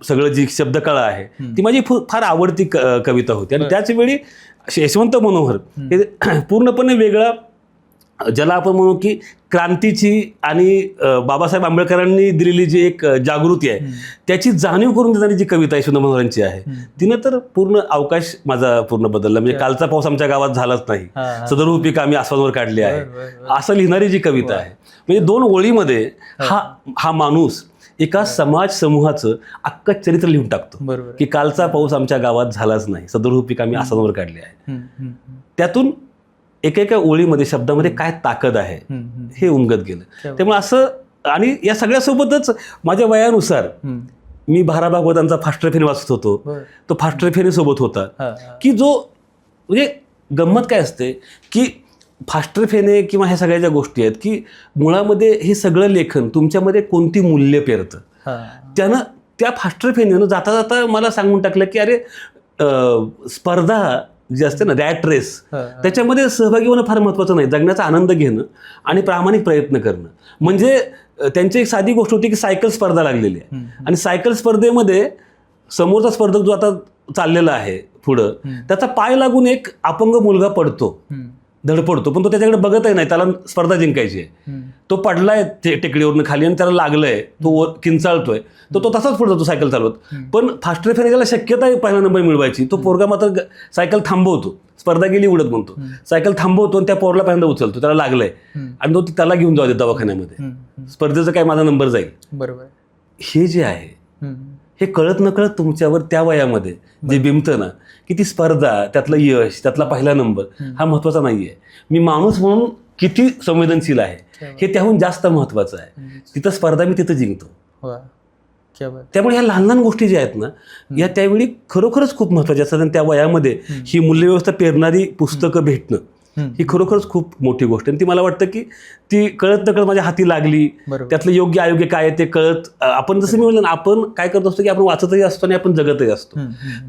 S1: सगळं जी शब्दकळा आहे ती माझी फार आवडती कविता होती. आणि त्याच वेळी यशवंत मनोहर हे पूर्णपणे वेगळा, ज्याला आपण म्हणू की क्रांतीची आणि बाबासाहेब आंबेडकरांनी दिलेली जी एक जागृती आहे त्याची जाणीव करून देणारी जी कविता यशवंत मनोहरांची आहे तिनं तर पूर्ण अवकाश माझा पूर्ण बदलला. म्हणजे कालचा पाऊस आमच्या गावात झालाच नाही, सदर पीक आम्ही आसमानावर काढले आहे, असं लिहिणारी जी कविता आहे. म्हणजे 2 ओळीमध्ये हा माणूस एका समाज समूहाचं अख्खं चरित्र लिहून टाकतो की कालचा पाऊस आमच्या गावात झालाच नाही, सदर पीक आम्ही आसमानावर काढले आहे. त्यातून एका ओळीमध्ये शब्दामध्ये काय ताकद आहे हे उमगत गेलं. त्यामुळे असं, आणि या सगळ्यासोबतच माझ्या वयानुसार मी भारा भागवतांचा फास्टर फेरी वाचत होतो, तो फास्टर फेरी सोबत होता. की जो म्हणजे गंमत काय असते की फास्टर फेने किंवा ह्या सगळ्या ज्या गोष्टी आहेत की मुळामध्ये हे सगळं लेखन तुमच्यामध्ये कोणती मूल्य पेरतं. त्यानं त्या फास्टर फेनेनं जाता जाता मला सांगून टाकलं की अरे स्पर्धा जी असते ना, रॅट रेस, त्याच्यामध्ये सहभागी होणं फार महत्त्वाचं नाही, जगण्याचा आनंद घेणं आणि प्रामाणिक प्रयत्न करणं. म्हणजे त्यांची एक साधी गोष्ट होती की सायकल स्पर्धा लागलेली आहे आणि सायकल स्पर्धेमध्ये समोरचा स्पर्धक जो आता चाललेला आहे पुढं, त्याचा पाय लागून एक अपंग मुलगा पडतो, धडपडतो, पण तो त्याच्याकडे बघतही नाही, त्याला स्पर्धा जिंकायची आहे. तो पडलाय टेकडीवरून खाली आणि त्याला लागलंय, तो किंचाळतोय, तो तसाच पुढे जातो सायकल चालवत. पण फास्टर फेरी ज्याला शक्यता आहे पहिला नंबर मिळवायची, तो पोरगा मात्र सायकल थांबवतो, स्पर्धा गेली उडत म्हणतो, सायकल थांबवतो आणि त्या पोरला पहिल्यांदा उचलतो, त्याला लागलंय आणि तो त्याला घेऊन जाऊ दे दवाखान्यामध्ये, स्पर्धेचा काय माझा नंबर जाईल. बरोबर. हे जे आहे हे कळत नकळत तुमच्यावर त्या वयामध्ये जे बिंबतं ना की ती स्पर्धा, त्यातलं यश, त्यातला पहिला नंबर हा महत्त्वाचा नाही आहे. मी माणूस म्हणून किती संवेदनशील आहे हे त्याहून जास्त महत्त्वाचं आहे. तिथं स्पर्धा मी तिथं जिंकतो. त्यामुळे ह्या लहान लहान गोष्टी ज्या आहेत ना या त्यावेळी खरोखरच खूप महत्त्वाच्या असतात. आणि त्या वयामध्ये ही मूल्यव्यवस्था पेरणारी पुस्तकं भेटणं ही खरोखरच खूप मोठी गोष्ट. आणि ती मला वाटतं की ती कळत नकळत माझ्या हाती लागली. त्यातलं योग्य अयोग्य काय आहे ते कळत, आपण जसं मी म्हणलं ना, आपण काय करत असतो की आपण वाचतही असतो आणि आपण जगतही असतो.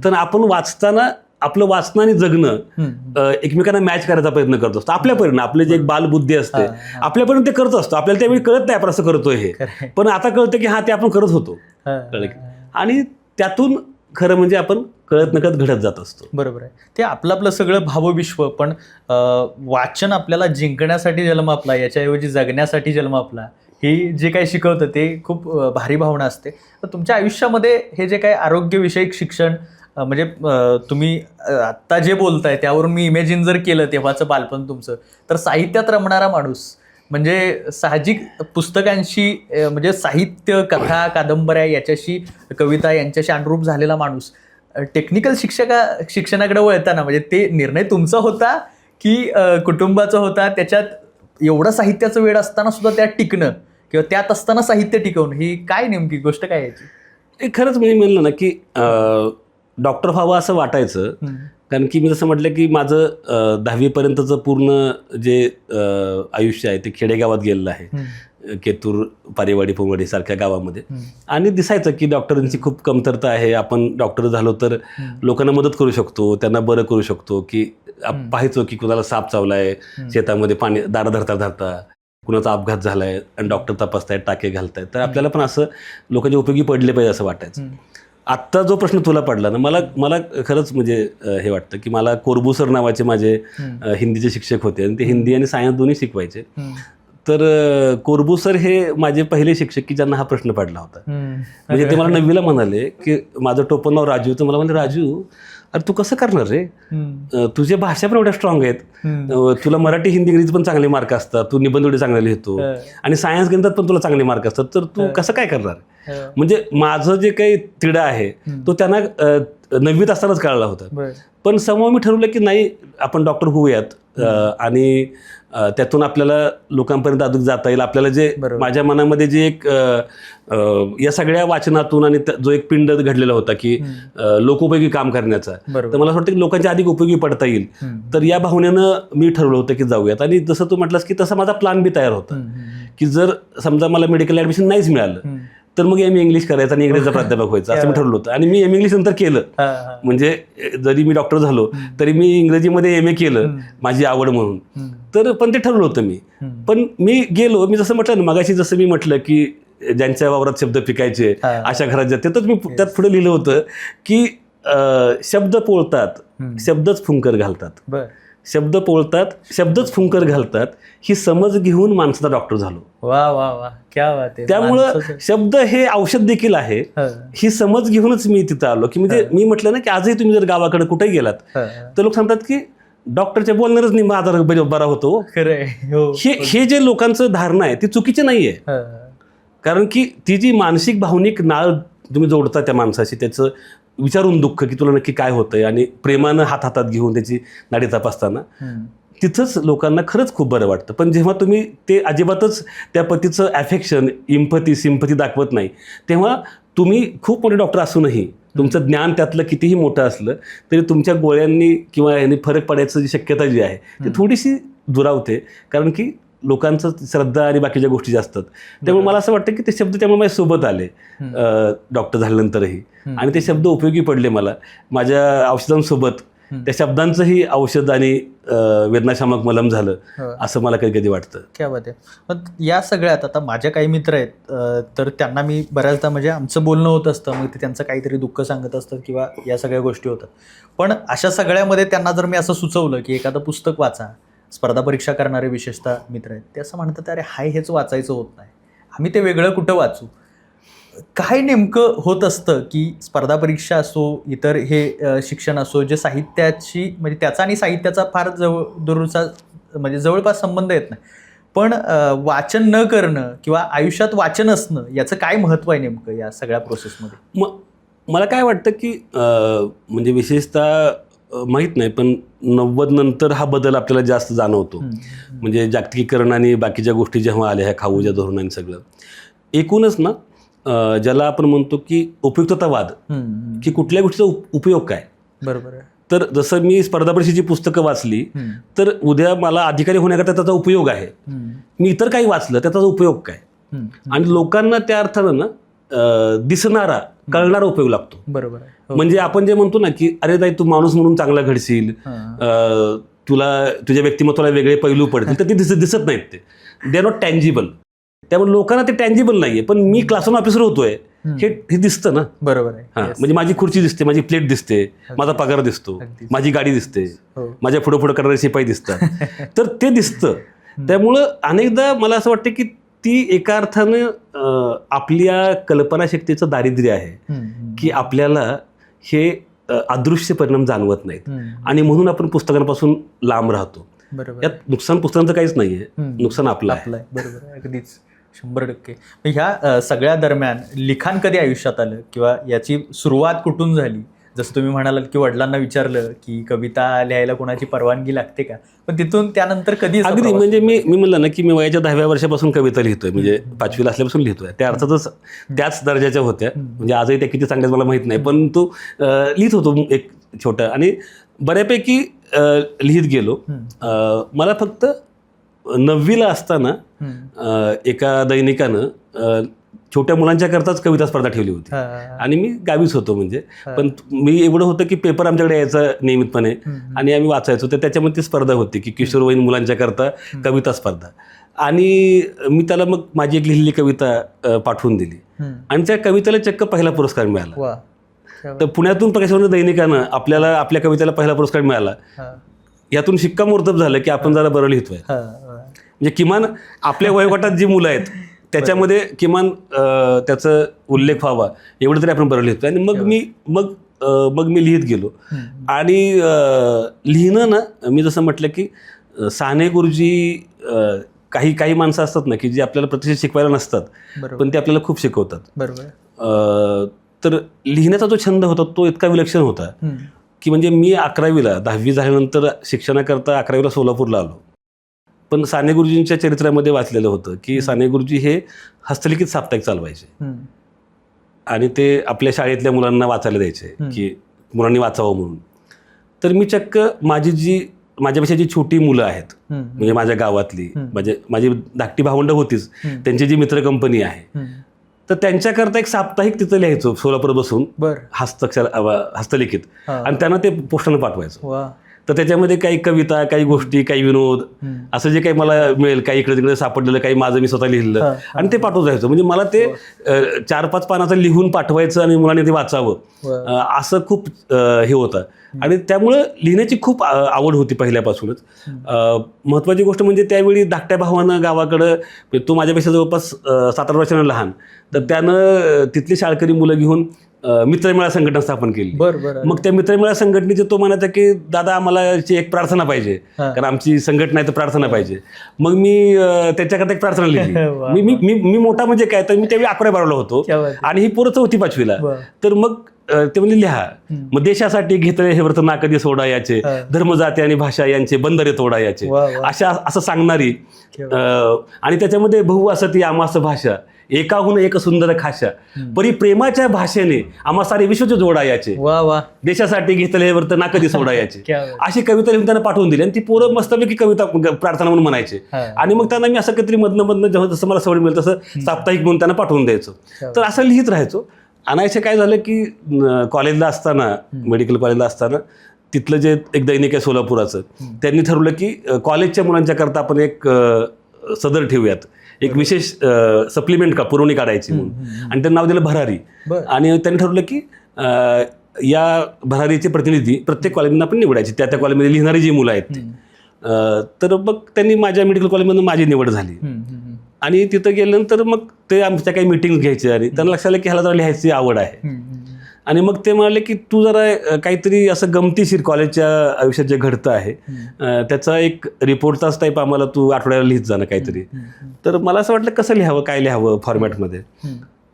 S1: तर आपण वाचताना आपलं वाचणं आणि जगणं एकमेकांना मॅच करायचा प्रयत्न करत असतो आपल्यापर्यंत. आपले जे एक बालबुद्धी असते आपल्यापर्यंत ते करत असतो. आपल्याला त्यावेळी कळत नाही आपण असं करतोय हे, पण आता कळतं की ते आपण करत होतो. आणि त्यातून खरं म्हणजे आपण कळत नकळत घडत जात असतो.
S2: बरोबर आहे. ते आपलं सगळं भावविश्व, पण वाचन आपल्याला जिंकण्यासाठी जन्म आपला, याच्याऐवजी जगण्यासाठी जन्म आपला, हे जे काही शिकवतं ते खूप भारी भावना असते. तर तुमच्या आयुष्यामध्ये हे जे काही आरोग्यविषयक शिक्षण, म्हणजे तुम्ही आत्ता जे बोलताय त्यावरून मी इमॅजिन जर केलं तेव्हाचं बालपण तुमचं, तर साहित्यात रमणारा माणूस, म्हणजे साहजिक पुस्तकांशी, म्हणजे साहित्य, कथा, कादंबऱ्या याच्याशी, कविता यांच्याशी अनुरूप झालेला माणूस, टेक्निकल शिक्षणाकडे वळताना म्हणजे ते निर्णय तुमचा होता की कुटुंबाचा होता? त्याच्यात एवढं साहित्याचं वेळ असताना सुद्धा त्यात टिकणं किंवा त्यात असताना साहित्य टिकवणं, ही काय नेमकी गोष्ट काय याची?
S1: खरंच मी म्हणलं ना की डॉक्टर व्हावं असं वाटायचं, कारण की मी जसं म्हटलं की माझं 10वीपर्यंतचं पूर्ण जे आयुष्य आहे ते खेडेगावात गेलेलं आहे, केतूर, पारेवाडी, पोंगडी सारख्या गावामध्ये. आणि दिसायचं की डॉक्टरांची खूप कमतरता आहे. आपण डॉक्टर झालो तर लोकांना मदत करू शकतो, त्यांना बरं करू शकतो. की पाहायचो की कुणाला साप चावलाय शेतामध्ये, पाणी दारा धरता धरता कुणाचा अपघात झालाय आणि डॉक्टर तपासतायत, टाके घालतायत, तर आपल्याला पण असं लोकांच्या उपयोगी पडले पाहिजे असं वाटायचं. आत्ता जो प्रश्न तुला पडला ना, मला खरंच म्हणजे हे वाटतं की मला कोरबुसर नावाचे माझे हिंदीचे शिक्षक होते आणि ते हिंदी आणि सायन्स दोन्ही शिकवायचे. तर कोरबुसर हे माझे पहिले शिक्षक की ज्यांना हा प्रश्न पडला होता. म्हणजे ते मला 9वीला म्हणाले की माझं टोपण नाव राजू, तर मला म्हणाले राजू अरे तू कसं करणार रे, तुझ्या भाषा पण एवढ्या स्ट्रॉंग आहेत, तुला मराठी हिंदी इंग्रजीत पण चांगले मार्क असतात, तू निबंध एवढे चांगले लिहितो आणि सायन्स गणितात पण तुला चांगले मार्क असतात, तर तू कसं काय करणार? म्हणजे माझं जे काही तिढा आहे तो त्यांना 9वीत असतानाच कळला होता. पण समोर मी ठरवलं की नाही, आपण डॉक्टर होऊयात, आणि त्यातून आपल्याला लोकांपर्यंत अधिक जाता येईल. आपल्याला जे माझ्या मनामध्ये जे एक या सगळ्या वाचनातून आणि जो एक पिंड घडलेला होता की लोकोपयोगी काम करण्याचा, तर मला असं वाटतं की लोकांच्या अधिक उपयोगी पडता येईल. तर या भावनेनं मी ठरवलं होतं की जाऊयात. आणि जसं तू म्हटलंस की तसा माझा प्लॅन बी तयार होता की जर समजा मला मेडिकल ॲडमिशन नाहीच मिळालं तर मग एम इंग्लिश करायचं आणि इंग्रजीचा प्राध्यापक व्हायचं असं मी ठरवलं होतं. आणि मी एम इंग्लिश नंतर केलं. म्हणजे जरी मी डॉक्टर झालो तरी मी इंग्रजीमध्ये एम ए केलं माझी आवड म्हणून. तर पण ते ठरवलं होतं मी. पण मी गेलो, मी जसं म्हटलं ना मगाशी, जसं मी म्हटलं की ज्यांच्या वावरात शब्द पिकायचे अशा घरात जाते, तर मी त्यात पुढे लिहिलं होतं की शब्द पोळतात, शब्दच फुंकर घालतात. शब्द पोळतात, शब्दच फुंकर घालतात, ही समज घेऊन माणसाचा डॉक्टर झालो.
S2: वा वा वा, क्या बात आहे.
S1: त्यामुळं शब्द हे औषध देखील आहे, ही समज घेऊनच मी तिथं आलो. की म्हणजे मी म्हटलं ना की आजही तुम्ही जर गावाकडे कुठेही गेलात तर लोक सांगतात की डॉक्टरच्या बोलणारच नाही आजार बरा होतो. हे जे लोकांचं धारणा आहे ती चुकीची नाहीये. कारण की ती जी मानसिक भावनिक नाळ तुम्ही जोडता त्या माणसाशी, त्याचं विचारून दुःख की तुला नक्की काय होतंय, आणि प्रेमानं हातात घेऊन त्याची नाडी तपासताना तिथंच लोकांना खरंच खूप बरं वाटतं. पण जेव्हा तुम्ही ते अजिबातच त्या पतीचं ॲफेक्शन, इम्पथी, सिम्पथी दाखवत नाही, तेव्हा तुम्ही खूप मोठे डॉक्टर असूनही, तुमचं ज्ञान त्यातलं कितीही मोठं असलं तरी तुमच्या गोळ्यांनी किंवा यांनी फरक पडायचं जी शक्यता जी आहे ती थोडीशी दुरावते. कारण की लोकांचं श्रद्धा आणि बाकीच्या गोष्टी जास्त असतात. त्यामुळे मला असं वाटतं की ते शब्द त्यामुळे माझ्या सोबत आले डॉक्टर झाल्यानंतरही, आणि ते शब्द उपयोगी पडले मला माझ्या औषधांसोबत. त्या शब्दांचंही औषध आणि वेदनाशामक मलम झालं असं मला कधी कधी वाटतं.
S2: क्या बात आहे. मग या सगळ्यात आता माझ्या काही मित्र आहेत, तर त्यांना मी बऱ्याचदा म्हणजे आमचं बोलणं होत असतं, मग ते त्यांचं काहीतरी दुःख सांगत असतात किंवा या सगळ्या गोष्टी होतात. पण अशा सगळ्यामध्ये त्यांना जर मी असं सुचवलं की एखादं पुस्तक वाचा, स्पर्धा परीक्षा करणारे विशेषतः मित्र आहेत ते असं म्हणतात अरे हेच वाचायचं होत नाही, आम्ही ते वेगळं कुठं वाचू. काय नेमकं होत असतं की स्पर्धा परीक्षा असो, इतर हे शिक्षण असो, जे साहित्याची म्हणजे त्याचा आणि साहित्याचा फार म्हणजे जवळपास संबंध येत नाही, पण वाचन न करणं किंवा आयुष्यात वाचन असणं याचं काय महत्त्व आहे नेमकं या सगळ्या प्रोसेसमध्ये?
S1: मला काय वाटतं की म्हणजे विशेषतः माहीत नाही, पण 90 नंतर हा बदल आपल्याला जास्त जाणवतो. म्हणजे जागतिकीकरण आणि बाकीच्या गोष्टी जेव्हा आल्या, ह्या खाऊच्या धोरणांनी सगळं एकूणच ना, ज्याला आपण म्हणतो की उपयुक्ततावाद, की कुठल्या गोष्टीचा उपयोग काय.
S2: बरोबर आहे.
S1: तर जसं मी स्पर्धा परीक्षेची पुस्तकं वाचली तर उद्या मला अधिकारी होण्याकरता त्याचा उपयोग आहे. मी इतर काही वाचलं त्याचा उपयोग काय. आणि लोकांना त्या अर्थानं ना दिसणारा, कळणारा उपयोग लागतो.
S2: बरोबर आहे.
S1: म्हणजे आपण जे म्हणतो ना की अरे ताई तू माणूस म्हणून चांगला घडशील, तुला तुझ्या व्यक्तिमत्वाला वेगळे पैलू पडतील, तर ते दिसत नाहीत, ते आर नॉट टँजिबल. त्यामुळे लोकांना ते टँजिबल नाहीये. पण मी क्लासरूम ऑफिसर होतोय हे दिसतं ना.
S2: बरोबर आहे.
S1: म्हणजे माझी खुर्ची दिसते, माझी प्लेट दिसते, माझा पगार दिसतो, माझी गाडी दिसते, माझ्या पुढे पुढे करणारे शिपाई दिसतात, तर ते दिसतं. त्यामुळं अनेकदा मला असं वाटतं की ती एका अर्थानं आपल्या कल्पनाशक्तीचं दारिद्र्य आहे की आपल्याला हे अदृश्य परिणाम जाणवत नाहीत, आणि म्हणून आपण पुस्तकांपासून लांब राहतो. यात नुकसान पुस्तकांचं काहीच नाहीये, नुकसान आपलं आहे.
S2: बरोबर आहे, अगदीच 100%. ह्या सगळ्या दरम्यान लिखाण कधी आयुष्यात आलं किंवा याची सुरुवात कुठून झाली? जसं तुम्ही म्हणालात की वडिलांना विचारलं की कविता लिहायला कोणाची परवानगी लागते का, पण तिथून त्यानंतर कधी?
S1: अगदी म्हणजे मी म्हणलं ना की मी वयाच्या 10व्या वर्षापासून कविता लिहितोय, म्हणजे 5वीला असल्यापासून लिहितोय. त्या अर्थातच त्याच दर्जाच्या होत्या, म्हणजे आजही त्या किती चांगल्याच मला माहीत नाही, पण तो लिहित होतो एक छोटा, आणि बऱ्यापैकी लिहित गेलो. मला फक्त 9वीला असताना एका दैनिकानं छोट्या मुलांच्या करताच कविता स्पर्धा ठेवली होती, आणि मी गावीच होतो. म्हणजे पण मी एवढं होतं की पेपर आमच्याकडे यायचा नियमितपणे आणि आम्ही वाचायचो. तर त्याच्यामध्ये ती स्पर्धा होती की किशोरवयीन मुलांच्या करता कविता स्पर्धा, आणि मी त्याला मग माझी एक लिहिलेली कविता पाठवून दिली, आणि त्या कवितेला चक्क पहिला पुरस्कार मिळाला. तर पुण्यातून प्रकाशवाणी दैनिकानं आपल्याला आपल्या कवितेला पहिला पुरस्कार मिळाला. यातून शिक्कामोर्तब झालं की आपण जरा बरं लिहितोय. म्हणजे किमान आपल्या वयोगटात जी मुलं आहेत त्याच्यामध्ये किमान त्याचा उल्लेख व्हावा एवढं तरी आपण बरं लिहितोय. आणि मग मी लिहित गेलो. आणि लिहिणं ना, मी जसं म्हटलं की साने गुरुजी, काही माणसं असतात ना की जे आपल्याला प्रत्यक्ष शिकवायला नसतात, पण ते आपल्याला खूप शिकवतात. तर लिहिण्याचा जो छंद होता तो इतका विलक्षण होता की म्हणजे मी 11वीला 10वी झाल्यानंतर शिक्षणाकरता 11वीला सोलापूरला आलो. पण साने गुरुजींच्या चरित्रामध्ये वाचलेलं होतं की साने गुरुजी हे हस्तलिखित साप्ताहिक चालवायचे आणि ते आपल्या शाळेतल्या मुलांना वाचायला द्यायचे की मुलांनी वाचावं म्हणून. तर मी चक्क माझ्यापेक्षा जी छोटी मुलं आहेत म्हणजे माझ्या गावातली माझी धाकटी भावंडं होतीच, त्यांची जी मित्र कंपनी आहे, तर त्यांच्याकरता एक साप्ताहिक तिथं लिहायचो सोलापूर बसून हस्तलिखित आणि त्यांना ते पोस्टानं पाठवायचं. तर त्याच्यामध्ये काही कविता, काही गोष्टी, काही विनोद, असं जे काही मला मिळेल, काही इकडे तिकडे सापडलेलं, काही माझं मी स्वतः लिहिलं आणि ते पाठवत राहायचं. म्हणजे मला ते 4-5 पानाचं लिहून पाठवायचं आणि मुलांनी ते वाचावं असं खूप हे होतं. आणि त्यामुळं लिहिण्याची खूप आवड होती पहिल्यापासूनच. महत्त्वाची गोष्ट म्हणजे त्यावेळी धाकट्या भावानं गावाकडं, तो माझ्यापेक्षा जवळपास 7-8 वर्षांना लहान, तर त्यानं तिथली शाळकरी मुलं घेऊन मित्रमेळा संघटना स्थापन केली. मग त्या मित्रमेळा संघटनेचे तो म्हणायचा की दादा आम्हाला एक प्रार्थना पाहिजे, कारण आमची संघटना आहे तर प्रार्थना पाहिजे. मग मी त्याच्याकरता एक प्रार्थना लिहिली. मी मोठा म्हणजे काय, तर मी त्यावेळी 11-12ला होतो आणि ही पोरं 4थी-5वीला. तर मग ते म्हणजे लिहा, मग देशासाठी घेतले हे व्रत ना कधी सोडायाचे, धर्म जाती आणि भाषा यांचे बंदरे तोडायाचे, असं सांगणारी. आणि त्याच्यामध्ये बहु असती आमास भाषा, एकाहून एक सुंदर खाशा, परी प्रेमाच्या भाषेने आम्हा सारे विश्वचे जोडायाचे, देशासाठी घेतले हे व्रत ना कधी सोडायाचे, अशी कविता लिहून त्यांना पाठवून दिली. आणि ती पोरं मस्तपैकी कविता प्रार्थना म्हणून म्हणायचे. आणि मग त्यांना मी असं काहीतरी मधनं जेव्हा जसं मला सवड मिळेल तसं साप्ताहिक म्हणून त्यांना पाठवून द्यायचो. तर असं लिहित राहायचो. आणायचं काय झालं की कॉलेजला असताना, मेडिकल कॉलेजला असताना तिथलं जे एक दैनिक आहे सोलापुराचं, त्यांनी ठरवलं की कॉलेजच्या मुलांच्या करता आपण एक सदर ठेवूयात, एक विशेष सप्लिमेंट पुरवणी काढायची म्हणून, आणि त्यांनी नाव दिलं भरारी. आणि त्यांनी ठरवलं की या भरारीचे प्रतिनिधी प्रत्येक कॉलेजमध्ये आपण निवडायचे, त्या कॉलेजमध्ये लिहिणारी जी मुलं आहेत ती. तर मग त्यांनी माझ्या मेडिकल कॉलेजमधून माझी निवड झाली. आणि तिथं गेल्यानंतर मग ते आमच्या काही मिटिंग घ्यायचे आणि त्यांना लक्षात आलं की ह्याला जरा लिहायची आवड आहे. आणि मग ते म्हणाले की तू जरा काहीतरी असं गमतीशीर कॉलेजच्या आयुष्यात जे घडतं आहे त्याचा एक रिपोर्टचाच टाईप आम्हाला तू आठवड्याला लिहित जाणं काहीतरी. तर मला असं वाटलं कसं लिहावं, काय लिहावं फॉर्मॅटमध्ये.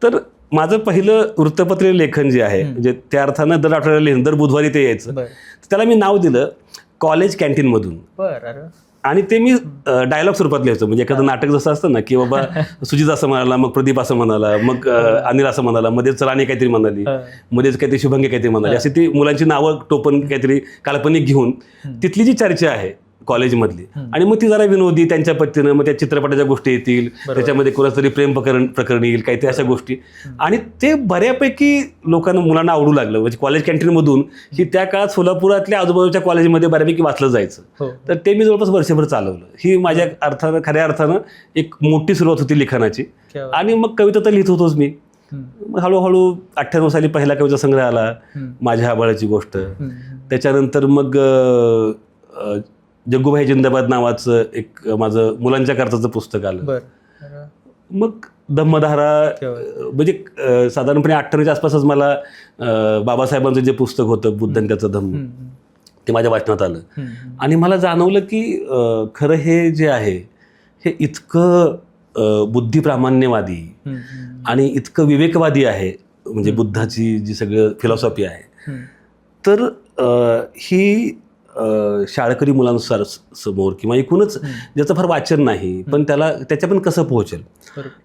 S1: तर माझं पहिलं वृत्तपत्रीय लेखन जे आहे, म्हणजे त्या अर्थानं दर आठवड्याला लिहिणं, दर बुधवारी ते यायचं, त्याला मी नाव दिलं कॉलेज कॅन्टीनमधून. आणि ते मी डायलॉग स्वरूपात लिहायचो. म्हणजे एखादं नाटक जसं असतं ना की बाबा सुजित असं म्हणाला, मग प्रदीप असं म्हणाला, मग अनिल असं म्हणाला, मध्येच राणी काहीतरी म्हणाली, मध्येच काहीतरी शुभंगी काहीतरी म्हणाली, अशी ती मुलांची नावं टोपण काहीतरी काल्पनिक घेऊन तिथली जी चर्चा आहे कॉलेजमधली, आणि मग ती जरा विनोदी त्यांच्या पद्धतीनं, मग त्या चित्रपटाच्या गोष्टी येतील, त्याच्यामध्ये कोणाचं तरी प्रेम प्रकरण येईल, काहीतरी अशा गोष्टी. आणि ते बऱ्यापैकी लोकांना, मुलांना आवडू लागलं. म्हणजे कॉलेज कॅन्टीनमधून ही त्या काळात सोलापुरातल्या आजूबाजूच्या कॉलेजमध्ये बऱ्यापैकी वाचलं जायचं. तर ते मी जवळपास वर्षभर चालवलं. ही माझ्या अर्थानं, खऱ्या अर्थानं एक मोठी सुरुवात होती लिखाणाची. आणि मग कविता तर लिहित होतोच मी. हळूहळू 98 साली पहिला कविता संग्रह आला, माझ्या आबाळाची गोष्ट. त्याच्यानंतर मग जग्गूभाई जिंदाबाद नावाचं एक माझं मुलांच्या करताचं पुस्तक आलं. मग धम्मधारा, म्हणजे साधारणपणे 98च्या आसपासच मला बाबासाहेबांचं जे पुस्तक होतं बुद्धन त्याचं धम्म, ते माझ्या वाचनात आलं. आणि मला जाणवलं की खरं हे जे आहे हे इतकं बुद्धिप्रामाण्यवादी आणि इतकं विवेकवादी आहे, म्हणजे बुद्धाची जी सगळं फिलॉसॉफी आहे. तर ही शाळकरी मुलांनुसार समोर किंवा एकूणच ज्याचं फार वाचन नाही, पण त्याच्या पण कसं पोहोचेल.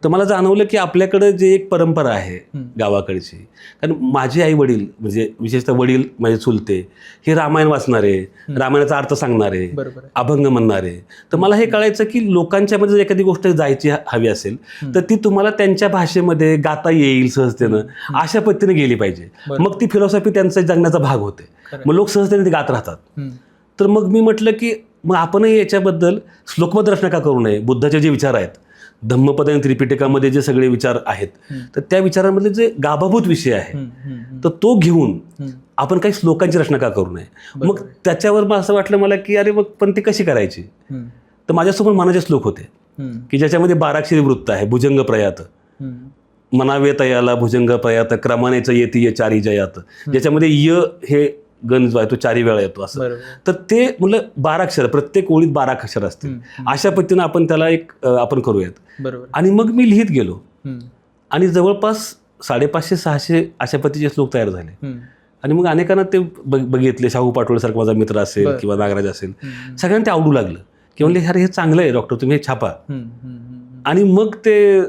S1: तर मला जाणवलं की आपल्याकडं जे एक परंपरा आहे गावाकडची, कारण माझे आई वडील, म्हणजे विशेषतः वडील माझे चुलते, हे रामायण वाचणारे, रामायणाचा अर्थ सांगणारे, अभंग म्हणणारे. तर मला हे कळायचं की लोकांच्या मध्ये जर एखादी गोष्ट जायची हवी असेल तर ती तुम्हाला त्यांच्या भाषेमध्ये गाता येईल सहजतेनं, अशा पद्धतीने गेली पाहिजे. मग ती फिलॉसॉफी त्यांचा जगण्याचा भाग होते. मग लोक सहजतेने ते गात राहतात. तर मग मी म्हटलं की मग आपणही याच्याबद्दल श्लोकमत रचना का करू नये. बुद्धाचे जे विचार आहेत, धम्मपद आणि त्रिपिटकामध्ये जे सगळे विचार आहेत, तर त्या विचारांमधले जे गाभाभूत विषय आहे तर तो घेऊन आपण काही श्लोकांची रचना का करू नये. मग त्याच्यावर मग असं वाटलं मला की अरे मग पण ती कशी करायची. तर माझ्यासमोर मनाचे श्लोक होते की ज्याच्यामध्ये 12 अक्षरी वृत्त आहे. भुजंग प्रयात, मनावे तयाला भुजंग प्रयात, क्रमानेच येती चारी जयात, ज्याच्यामध्ये य हे गण जो आहे तो 4 वेळा येतो असं. तर ते म्हटलं 12 अक्षर, प्रत्येक ओळीत 12 अक्षर असतील, अशा पद्धतीनं आपण त्याला एक आपण करूयात. आणि मग मी लिहित गेलो आणि जवळपास 550-600 अशा पद्धतीचे श्लोक तयार झाले. आणि मग अनेकांना ते बघितले, शाहू पाटोळेसारखा माझा मित्र असेल किंवा नागराज असेल, सगळ्यांना ते आवडू लागलं की म्हणले अरे हे चांगलं आहे डॉक्टर, तुम्ही हे छापा. आणि मग ते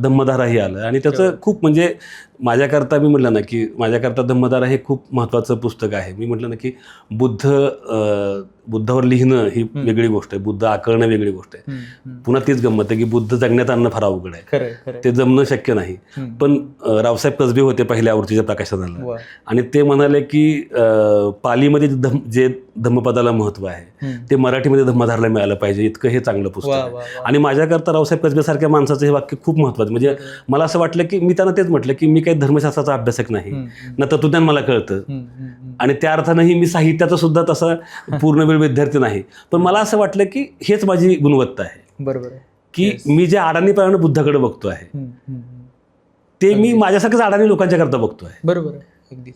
S1: धम्मधाराही आलं आणि त्याचं खूप म्हणजे माझ्याकरता मी म्हटलं ना की माझ्याकरता धम्मधारा हे खूप महत्त्वाचं पुस्तक आहे. मी म्हटलं ना की बुद्धावर लिहिणं ही वेगळी गोष्ट आहे, बुद्ध आकळणं वेगळी गोष्ट आहे. पुन्हा तीच गंमत आहे की बुद्ध जगण्यात आणणं फार अवघड आहे, ते जमणं शक्य नाही. पण रावसाहेब कसबे होते पहिल्या आवृत्तीच्या प्रकाशनाला आणि ते म्हणाले की पालीमध्ये जे धम्मपदाला महत्त्व आहे ते मराठीमध्ये धम्मधारला मिळालं पाहिजे, इतकं हे चांगलं पुस्तक आहे. आणि माझ्याकरता रावसाहेब कसबेसारख्या माणसाचं हे वाक्य खूप महत्त्वाचं. म्हणजे मला असं वाटलं की मी त्यांना तेच म्हटलं की मी काही धर्मशास्त्राचा अभ्यासक नाही ना, तत्वज्ञान मला कळतं आणि त्या अर्थानंही मी साहित्याचा सुद्धा तसा पूर्ण वेळ विद्यार्थी नाही, पण मला असं वाटलं की हेच माझी गुणवत्ता आहे.
S2: बरोबर
S1: की मी जे अडाणीपणाने बुद्धाकडे बघतो आहे ते मी माझ्यासारखंच अडाणी लोकांच्या करता बघतो आहे.
S2: बरोबर आहे, अगदीच.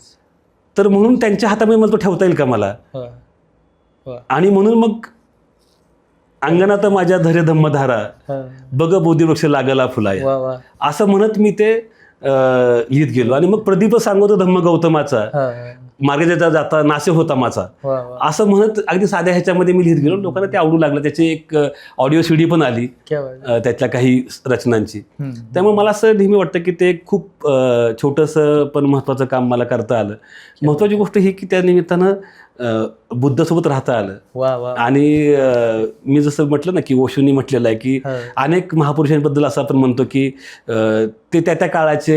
S1: तर म्हणून त्यांच्या हातामध्ये मला तो ठेवता येईल का मला, आणि म्हणून मग अंगणात माझ्या धरे धम्मधारा बघ बोधिवृक्ष लागला फुलाया असं म्हणत मी ते लिहित गेलो. आणि मग प्रदीप सांगतो धम्म गौतमाचा मार्गाच्या जाता नाशे होता माझा असं म्हणत अगदी साध्या ह्याच्यामध्ये मी लिहित गेलो. लोकांना ते आवडू लागलं. त्याची एक ऑडिओ सीडी पण आली त्यातल्या काही रचनांची. त्यामुळे मला असं नेहमी वाटतं की ते खूप छोटंसं पण महत्त्वाचं काम मला करता आलं. महत्त्वाची गोष्ट ही की त्या निमित्तानं बुद्धासोबत राहता आलं. आणि मी जसं म्हटलं ना की ओशोनी म्हटलेलं आहे की अनेक महापुरुषांबद्दल असं आपण म्हणतो की ते त्या त्या काळाचे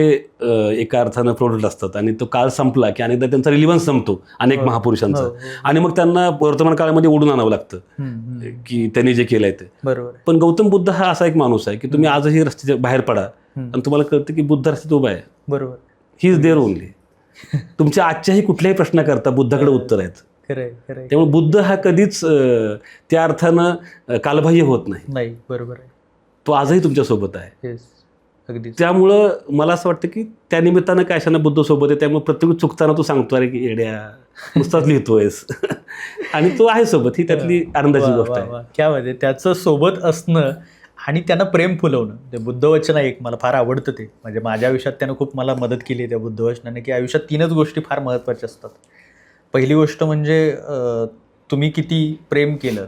S1: एका अर्थानं प्रोडक्ट असतात आणि तो काळ संपला की अनेकदा त्यांचा रिलिव्हन्स संपतो अनेक महापुरुषांचा, आणि मग त्यांना वर्तमान काळामध्ये ओढून आणावं लागतं की त्यांनी जे केलंय ते. पण गौतम बुद्ध हा असा एक माणूस आहे की तुम्ही आजही रस्त्याच्या बाहेर पडा आणि तुम्हाला कळतं की बुद्ध रस्त्यात उभा आहे. बरोबर, ही इज देअर ओनली. तुमच्या आजच्याही कुठल्याही प्रश्नाकरता बुद्धाकडे उत्तर आहेत. त्यामुळे बुद्ध हा कधीच त्या अर्थानं कालबाह्य होत नाही.
S2: बरोबर आहे,
S1: तो आजही तुमच्यासोबत आहे.
S2: अगदी.
S1: त्यामुळं मला असं वाटतं की त्या निमित्तानं काय अशा बुद्ध सोबत आहे, त्यामुळे प्रत्येक चुकताना तो सांगतो अरे की येड्या नुसताच लिहितोयस आणि तो आहे सोबत, ही त्यातली आनंदाची गोष्ट आहे.
S2: क्या म्हणजे त्याचं सोबत असणं आणि त्यांना प्रेम फुलवणं. ते बुद्धवचन आहे एक, मला फार आवडतं ते. म्हणजे माझ्या आयुष्यात त्यानं खूप मला मदत केली आहे त्या बुद्धवचनाने, की आयुष्यात 3च गोष्टी फार महत्त्वाच्या असतात. पहिली गोष्ट म्हणजे तुम्ही किती प्रेम केलं,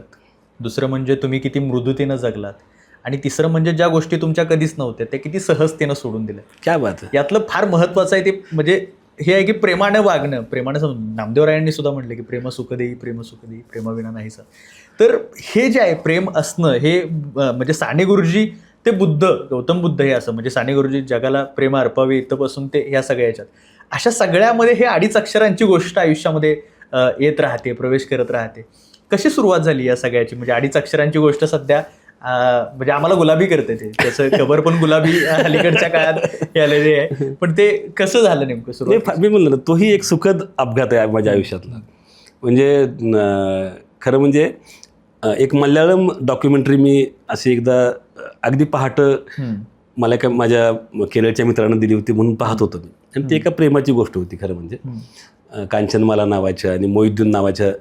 S2: दुसरं म्हणजे तुम्ही किती मृदुतेनं जगलात, आणि तिसरं म्हणजे ज्या गोष्टी तुमच्या कधीच नव्हत्या त्या किती सहजतेनं सोडून दिल्या.
S1: क्या बात आहे.
S2: यातलं फार महत्त्वाचं आहे ते म्हणजे हे आहे की प्रेमानं वागणं. प्रेमानं नामदेवरायांनी सुद्धा म्हटलं की प्रेम सुख देई, प्रेम सुख देई, प्रेमाविना नाहीसा. तर हे जे आहे प्रेम असणं हे म्हणजे साने गुरुजी ते बुद्ध, गौतम बुद्ध हे असं म्हणजे साने गुरुजी जगाला प्रेम अर्पावे इथंपासून ते ह्या सगळ्या याच्यात अशा सगळ्यामध्ये हे 2.5 अक्षरांची गोष्ट आयुष्यामध्ये येत राहते, प्रवेश करत राहते. कशी सुरुवात झाली या सगळ्याची? म्हणजे 2.5 अक्षरांची गोष्ट सध्या म्हणजे आम्हाला गुलाबी करते ते, त्याचं कबर पण गुलाबी अलीकडच्या काळात आलेले आहे. पण ते कसं झालं नेमकं सुरुवात?
S1: मी म्हणलं ना, तोही एक सुखद अपघात आहे माझ्या आयुष्यातला. म्हणजे खरं म्हणजे एक मल्याळम डॉक्युमेंटरी मी अशी एकदा अगदी पहाटं मला एका माझ्या केरळच्या मित्रानं दिली होती म्हणून पाहत होतो मी. आणि ती एका प्रेमाची गोष्ट होती खरं म्हणजे. कांचनमाला नावाच्या आणि मोहिद्दीन नावाच्या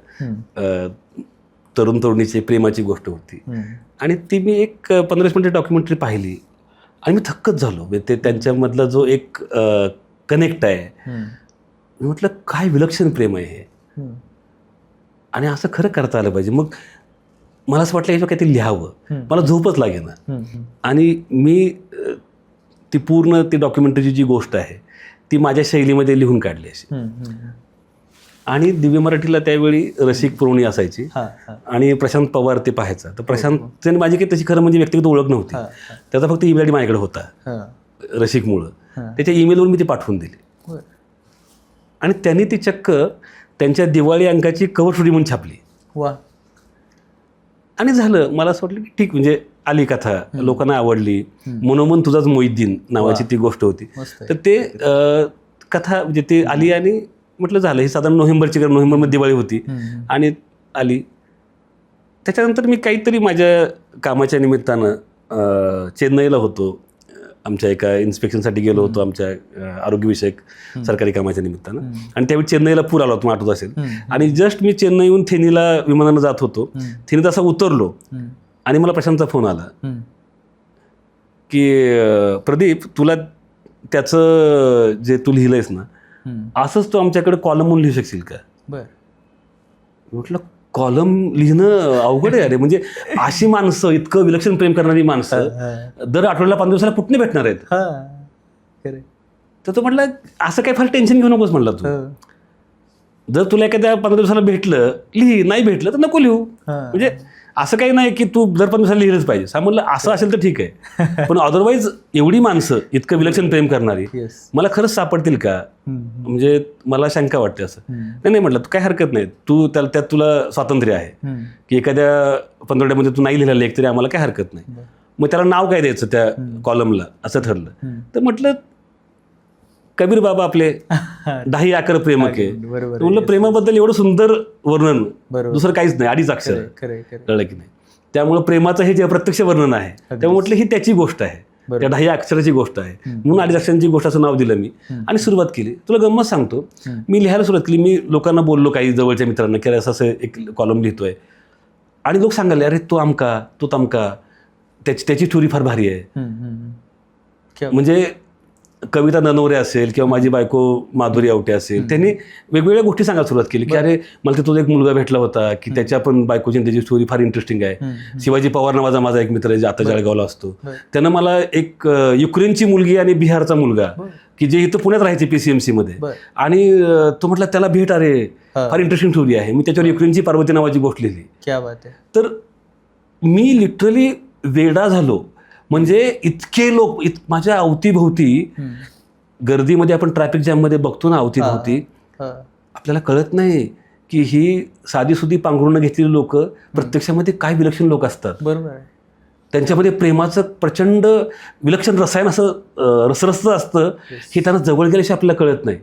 S1: तरुण तरुणीची प्रेमाची गोष्ट होती. आणि ती मी एक 15 मिनिटं डॉक्युमेंटरी पाहिली आणि मी थक्कच झालो. ते त्यांच्यामधला जो एक कनेक्ट आहे, मी म्हटलं काय विलक्षण प्रेम आहे हे, आणि असं खरं करता आलं पाहिजे. मग मला असं वाटलं याच्यावर काहीतरी लिहावं, मला झोपच लागेना. आणि मी ती पूर्ण ती डॉक्युमेंटरीची जी गोष्ट आहे ती माझ्या शैलीमध्ये लिहून काढली अशी. आणि दिव्य मराठीला त्यावेळी रसिक पुरवणी असायची आणि प्रशांत पवार ते पाहायचा. तर प्रशांत माझी काही तशी खरं म्हणजे व्यक्तिगत ओळख नव्हती, त्याचा फक्त ईमेल माझ्याकडे होता रसिकमुळं. त्याच्या ईमेलवरून मी ती पाठवून दिली आणि त्यांनी ती चक्क त्यांच्या दिवाळी अंकाची कव्हर स्टोरी म्हणून छापली. आणि झालं. मला असं वाटलं की ठीक, म्हणजे आली कथा, लोकांना आवडली. मनोमन तुझाच मोहिद्दीन नावाची ती गोष्ट होती. तर ते कथा म्हणजे ती आली आणि म्हटलं झालं, ही साधारण नोव्हेंबरमध्ये दिवाळी होती आणि आली. त्याच्यानंतर मी काहीतरी माझ्या कामाच्या निमित्तानं चेन्नईला होतो, आमच्या एका इन्स्पेक्शनसाठी गेलो होतो आमच्या आरोग्यविषयक सरकारी कामाच्या निमित्तानं. आणि त्यावेळी चेन्नईला पूर आला होता, आठवत असेल. आणि जस्ट मी चेन्नईहून थेनीला विमानानं जात होतो. थेनीत असा उतरलो आणि मला प्रशांतचा फोन आला की प्रदीप, तुला त्याचं जे तू लिहिलंयस ना असंच तू आमच्याकडे कॉलम म्हणून लिहू शकशील का?
S2: बर.
S1: म्हटलं कॉलम लिहिणं अवघड आहे अरे. म्हणजे अशी माणसं, इतकं विलक्षण प्रेम करणारी माणसं दर आठवड्याला 15 दिवसाला कुठे भेटणार आहेत? तर तो म्हटलं असं काही फार टेन्शन घेऊ नकोस म्हणला तू. जर तुला एखाद्या 15 दिवसाला भेटलं लिही, नाही भेटलं तर नको लिहू. म्हणजे असं काही नाही की तू दर 15 दिवसाला लिहिलंच पाहिजे. म्हणलं असं असेल तर ठीक आहे, पण अदरवाईज एवही माणसं इतकं विलक्षण प्रेम करणारी मला खरंच सापडतील का? म्हणजे मला शंका वाटते असं. नाही म्हटलं तू काही हरकत नाही, तू त्यात तुला स्वातंत्र्य आहे की एखाद्या 15 मध्ये तू नाही लिहिला लेख तरी आम्हाला काही हरकत नाही. मग त्याला नाव काय द्यायचं त्या कॉलमला असं ठरलं. तर म्हटलं कबीर बाबा आपले 10 आकर प्रेमक आहे. म्हणलं प्रेमाबद्दल एवढं सुंदर वर्णन दुसरं काहीच नाही, 2.5 अक्षर कळलं की नाही. त्यामुळे प्रेमाचं हे जे प्रत्यक्ष वर्णन आहे त्यामुळे म्हटलं ही त्याची गोष्ट आहे, त्या 10 अक्षराची गोष्ट आहे म्हणून 2.5 अक्षरांची गोष्ट असं नाव दिलं मी आणि सुरुवात केली. तुला गंमत सांगतो, मी लिहायला सुरुवात केली. मी लोकांना बोललो, काही जवळच्या मित्रांना की असं एक कॉलम लिहितोय आणि लोक सांगायला अरे तो अमका तो तमका, त्याची स्टोरी फार भारी आहे. म्हणजे कविता ननवरे असेल किंवा माझी बायको माधुरी आवटे असेल, त्यांनी वेगवेगळ्या गोष्टी सांगायला सुरुवात केली की अरे मला तिथून एक मुलगा भेटला होता की त्याच्या पण बायकोची त्याची स्टोरी फार इंटरेस्टिंग आहे. शिवाजी पवार नावाचा माझा एक मित्र आहे जे आता जळगावला असतो, त्यानं मला एक युक्रेनची मुलगी आणि बिहारचा मुलगा की जे इथं पुण्यात राहायचे PCMC मध्ये, आणि तो म्हटला त्याला भेट, अरे फार इंटरेस्टिंग स्टोरी आहे. मी त्याच्यावर युक्रेनची पार्वती नावाची गोष्ट लिहिली. तर मी लिटरली वेडा झालो. म्हणजे इतके लोक माझ्या अवतीभोवती, गर्दीमध्ये आपण ट्रॅफिक जॅममध्ये बघतो ना अवतीभोवती, आपल्याला कळत नाही की ही साधीसुधी पांघरुणं घेतलेली लोक प्रत्यक्षामध्ये काय विलक्षण लोक असतात.
S2: बरोबर.
S1: त्यांच्यामध्ये प्रेमाचं प्रचंड विलक्षण रसायन असं रसरसतं असतं हे त्यांना जवळ गेल्याशिवाय आपल्याला कळत नाही.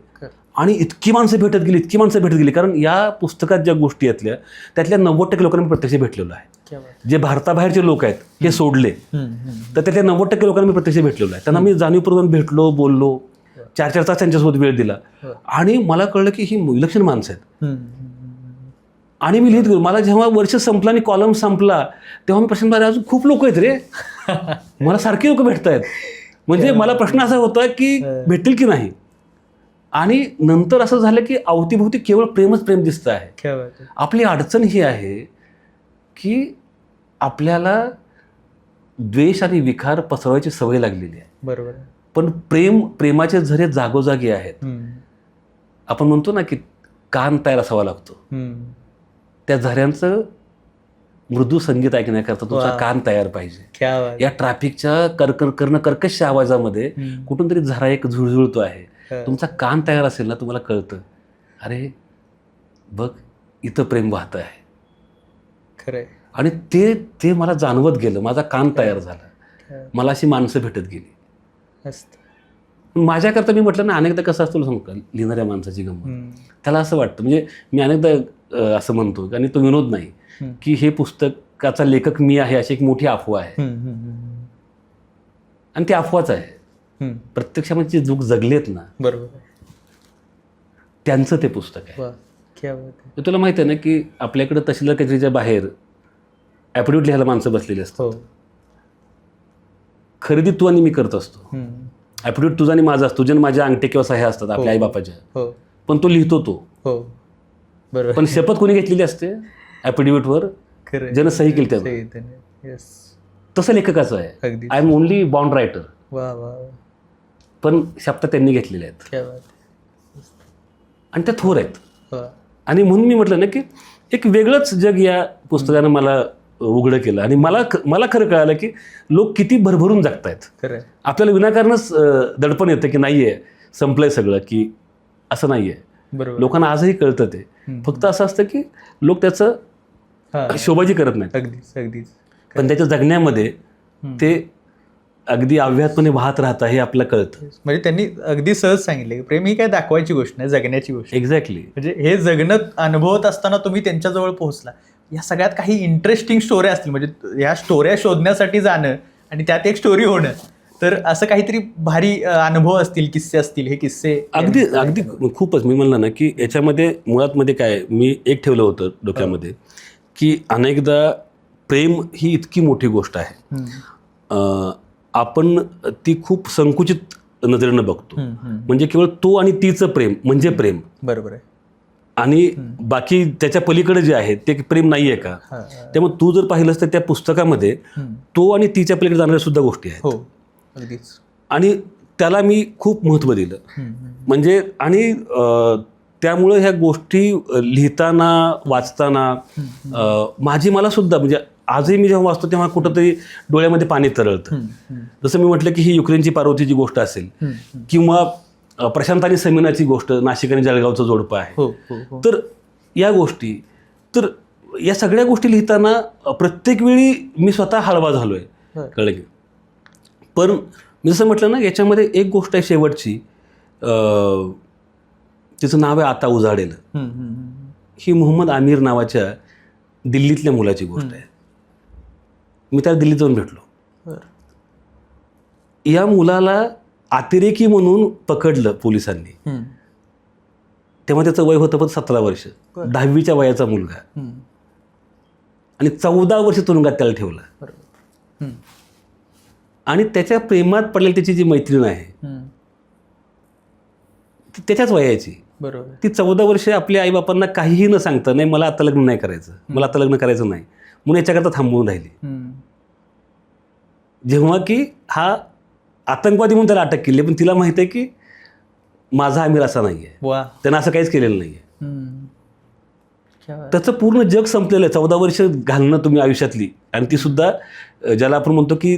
S1: आणि इतकी माणसं भेटत गेली कारण या पुस्तकात ज्या गोष्टी आहेत त्यातल्या 90% लोकांना मी प्रत्यक्ष भेटलेलो आहे. जे भारताबाहेरचे लोक आहेत हे सोडले तर त्यातल्या 90% लोकांना मी प्रत्यक्ष भेटलेलो आहे. त्यांना मी जाणीवपूर्वक भेटलो, बोललो, 4-4 तास त्यांच्यासोबत वेळ दिला आणि मला कळलं की ही विलक्षण माणसं आहेत. आणि मी लिहित गेलो. मला जेव्हा वर्ष संपलं आणि कॉलम संपला तेव्हा मी प्रश्न अजून खूप लोक आहेत रे, मला सारखे लोक भेटत आहेत. म्हणजे मला प्रश्न असा होता की भेटतील की नाही. आणि नंतर असं झालं की अवतीभोवती केवळ प्रेमच प्रेम दिसतं आहे. आपली अडचण ही आहे की आपल्याला द्वेष आणि विकार पसरवायची सवय लागलेली आहे.
S2: बरोबर.
S1: पण प्रेमाचे झरे जागोजागी आहेत. आपण म्हणतो ना की कान तयार असावा लागतो. त्या झऱ्यांचं मृदू संगीत ऐकण्याकरता तुमचा कान तयार पाहिजे. या ट्रॅफिकच्या कर्कश आवाजामध्ये कुठून तरी झरा एक झुळझुळतो आहे. तुमचा कान तयार असेल ना, तुम्हाला कळतं अरे बघ इथं प्रेम वाहत आहे.
S2: खरंय.
S1: आणि ते मला जाणवत गेलं. माझा कान तयार झाला. मला अशी माणसं भेटत गेली. माझ्याकरता मी म्हटलं ना, अनेकदा कसं असतं सांगतो लिहिणाऱ्या माणसाची गंमत. त्याला असं वाटतं, म्हणजे मी अनेकदा असं म्हणतो आणि तो विनोद नाही की हे पुस्तकाचा लेखक मी आहे अशी एक मोठी अफवा आहे. आणि ती अफवाच आहे. प्रत्यक्षामध्ये जे जगलेत ना, बरोबर, त्यांचं ते पुस्तक आहे. तुला माहिती आहे ना की आपल्याकडे तहसीलदार कचेरीच्या बाहेर ॲफिडेव्हिट लिहायला माणसं बसलेली असतात. खरेदी तू आणि मी करत असतो. ॲफिडेव्हिट तुझा आणि माझा असतो. तुझ्या माझ्या अंगठे किंवा सह्या असतात आपल्या आईबापाच्या, पण तो लिहितो तो. पण शपथ कोणी घेतलेली असते ॲफिडेव्हिटवर, ज्यानं सही केली त्यावर. तसं लेखकाचं आहे. I am only bond writer. पण शब्द त्यांनी घेतलेले आहेत आणि त्या थोर आहेत. आणि म्हणून मी म्हटलं ना की एक वेगळंच जग या पुस्तकानं मला उघडं केलं. आणि मला खरं कळालं की लोक किती भरभरून जगतायत. आपल्याला विनाकारणच दडपण येतं की नाहीये, संपलंय सगळं, की असं नाहीये. लोकांना आजही कळतं ते. फक्त असं असतं की लोक त्याचं शोभाजी करत नाहीत. पण त्याच्या जगण्यामध्ये ते अगदी अव्याहतपणे वाहत राहतं हे आपल्याला कळतं.
S2: म्हणजे त्यांनी अगदी सहज सांगितले, प्रेम ही काय दाखवायची गोष्ट नाही, जगण्याची गोष्ट.
S1: एक्झॅक्टली.
S2: म्हणजे हे जगणं अनुभवत असताना तुम्ही त्यांच्याजवळ पोहोचला. या सगळ्यात काही इंटरेस्टिंग स्टोऱ्या असतील, म्हणजे या स्टोऱ्या शोधण्यासाठी जाणं आणि त्यात एक स्टोरी होणं, तर असं काहीतरी भारी अनुभव असतील, किस्से असतील. हे किस्से
S1: अगदी खूपच. मी म्हणलं ना की याच्यामध्ये मुळात मध्ये काय मी एक ठेवलं होतं डोक्यामध्ये की अनेकदा प्रेम ही इतकी मोठी गोष्ट आहे, आपण ती खूप संकुचित नजरेनं बघतो. म्हणजे केवळ तो आणि तिचं प्रेम म्हणजे प्रेम,
S2: बरोबर आहे.
S1: आणि बाकी त्याच्या पलीकडे जे आहे ते प्रेम नाही आहे का. त्यामुळे तू जर पाहिलंस तर त्या पुस्तकामध्ये तो आणि तिच्या पलीकडे जाणाऱ्या सुद्धा गोष्टी आहेत.
S2: हो, अगदीच.
S1: आणि त्याला मी खूप महत्त्व दिलं. म्हणजे आणि त्यामुळं ह्या गोष्टी लिहिताना वाचताना मला सुद्धा म्हणजे आजही मी जेव्हा वाचतो तेव्हा कुठंतरी डोळ्यामध्ये पाणी तरळतं. जसं मी म्हटलं की ही युक्रेनची पार्वतीची गोष्ट असेल किंवा प्रशांत आणि समीनाची गोष्ट, नाशिक आणि जळगावचं जोडपं आहे. तर या गोष्टी, तर या सगळ्या गोष्टी लिहिताना प्रत्येक वेळी मी स्वतः हळवा झालोय, कळलं की. पण मी जसं म्हटलं ना, याच्यामध्ये एक गोष्ट आहे शेवटची, तिचं नाव आहे आता उजाडेल. ही मोहम्मद आमिर नावाच्या दिल्लीतल्या मुलाची गोष्ट आहे. मी त्या दिल्लीत जाऊन भेटलो. या मुलाला अतिरेकी म्हणून पकडलं पोलिसांनी. तेव्हा त्याचं वय होतं पण 17 वर्ष, 10वीच्या वयाचा मुलगा, आणि 14 वर्ष तुरुंगात त्याला ठेवला. आणि त्याच्या प्रेमात पडलेली त्याची जी मैत्रीण आहे ती त्याच्याच वयाची,
S2: बरोबर.
S1: ती 14 वर्ष आपल्या आईबापांना काहीही न सांगता, नाही मला आता लग्न नाही करायचं, मला आता लग्न करायचं नाही म्हणून याच्याकरता थांबवून राहिली. जेव्हा की हा आतंकवादी म्हणून त्याला अटक केली, पण तिला माहिती आहे की माझा आमिर असा नाही आहे, त्यानं असं काहीच केलेलं नाही आहे. त्याचं पूर्ण जग संपलेलं आहे. 14 वर्ष घालणं तुम्ही आयुष्यातली, आणि ती सुद्धा ज्याला आपण म्हणतो की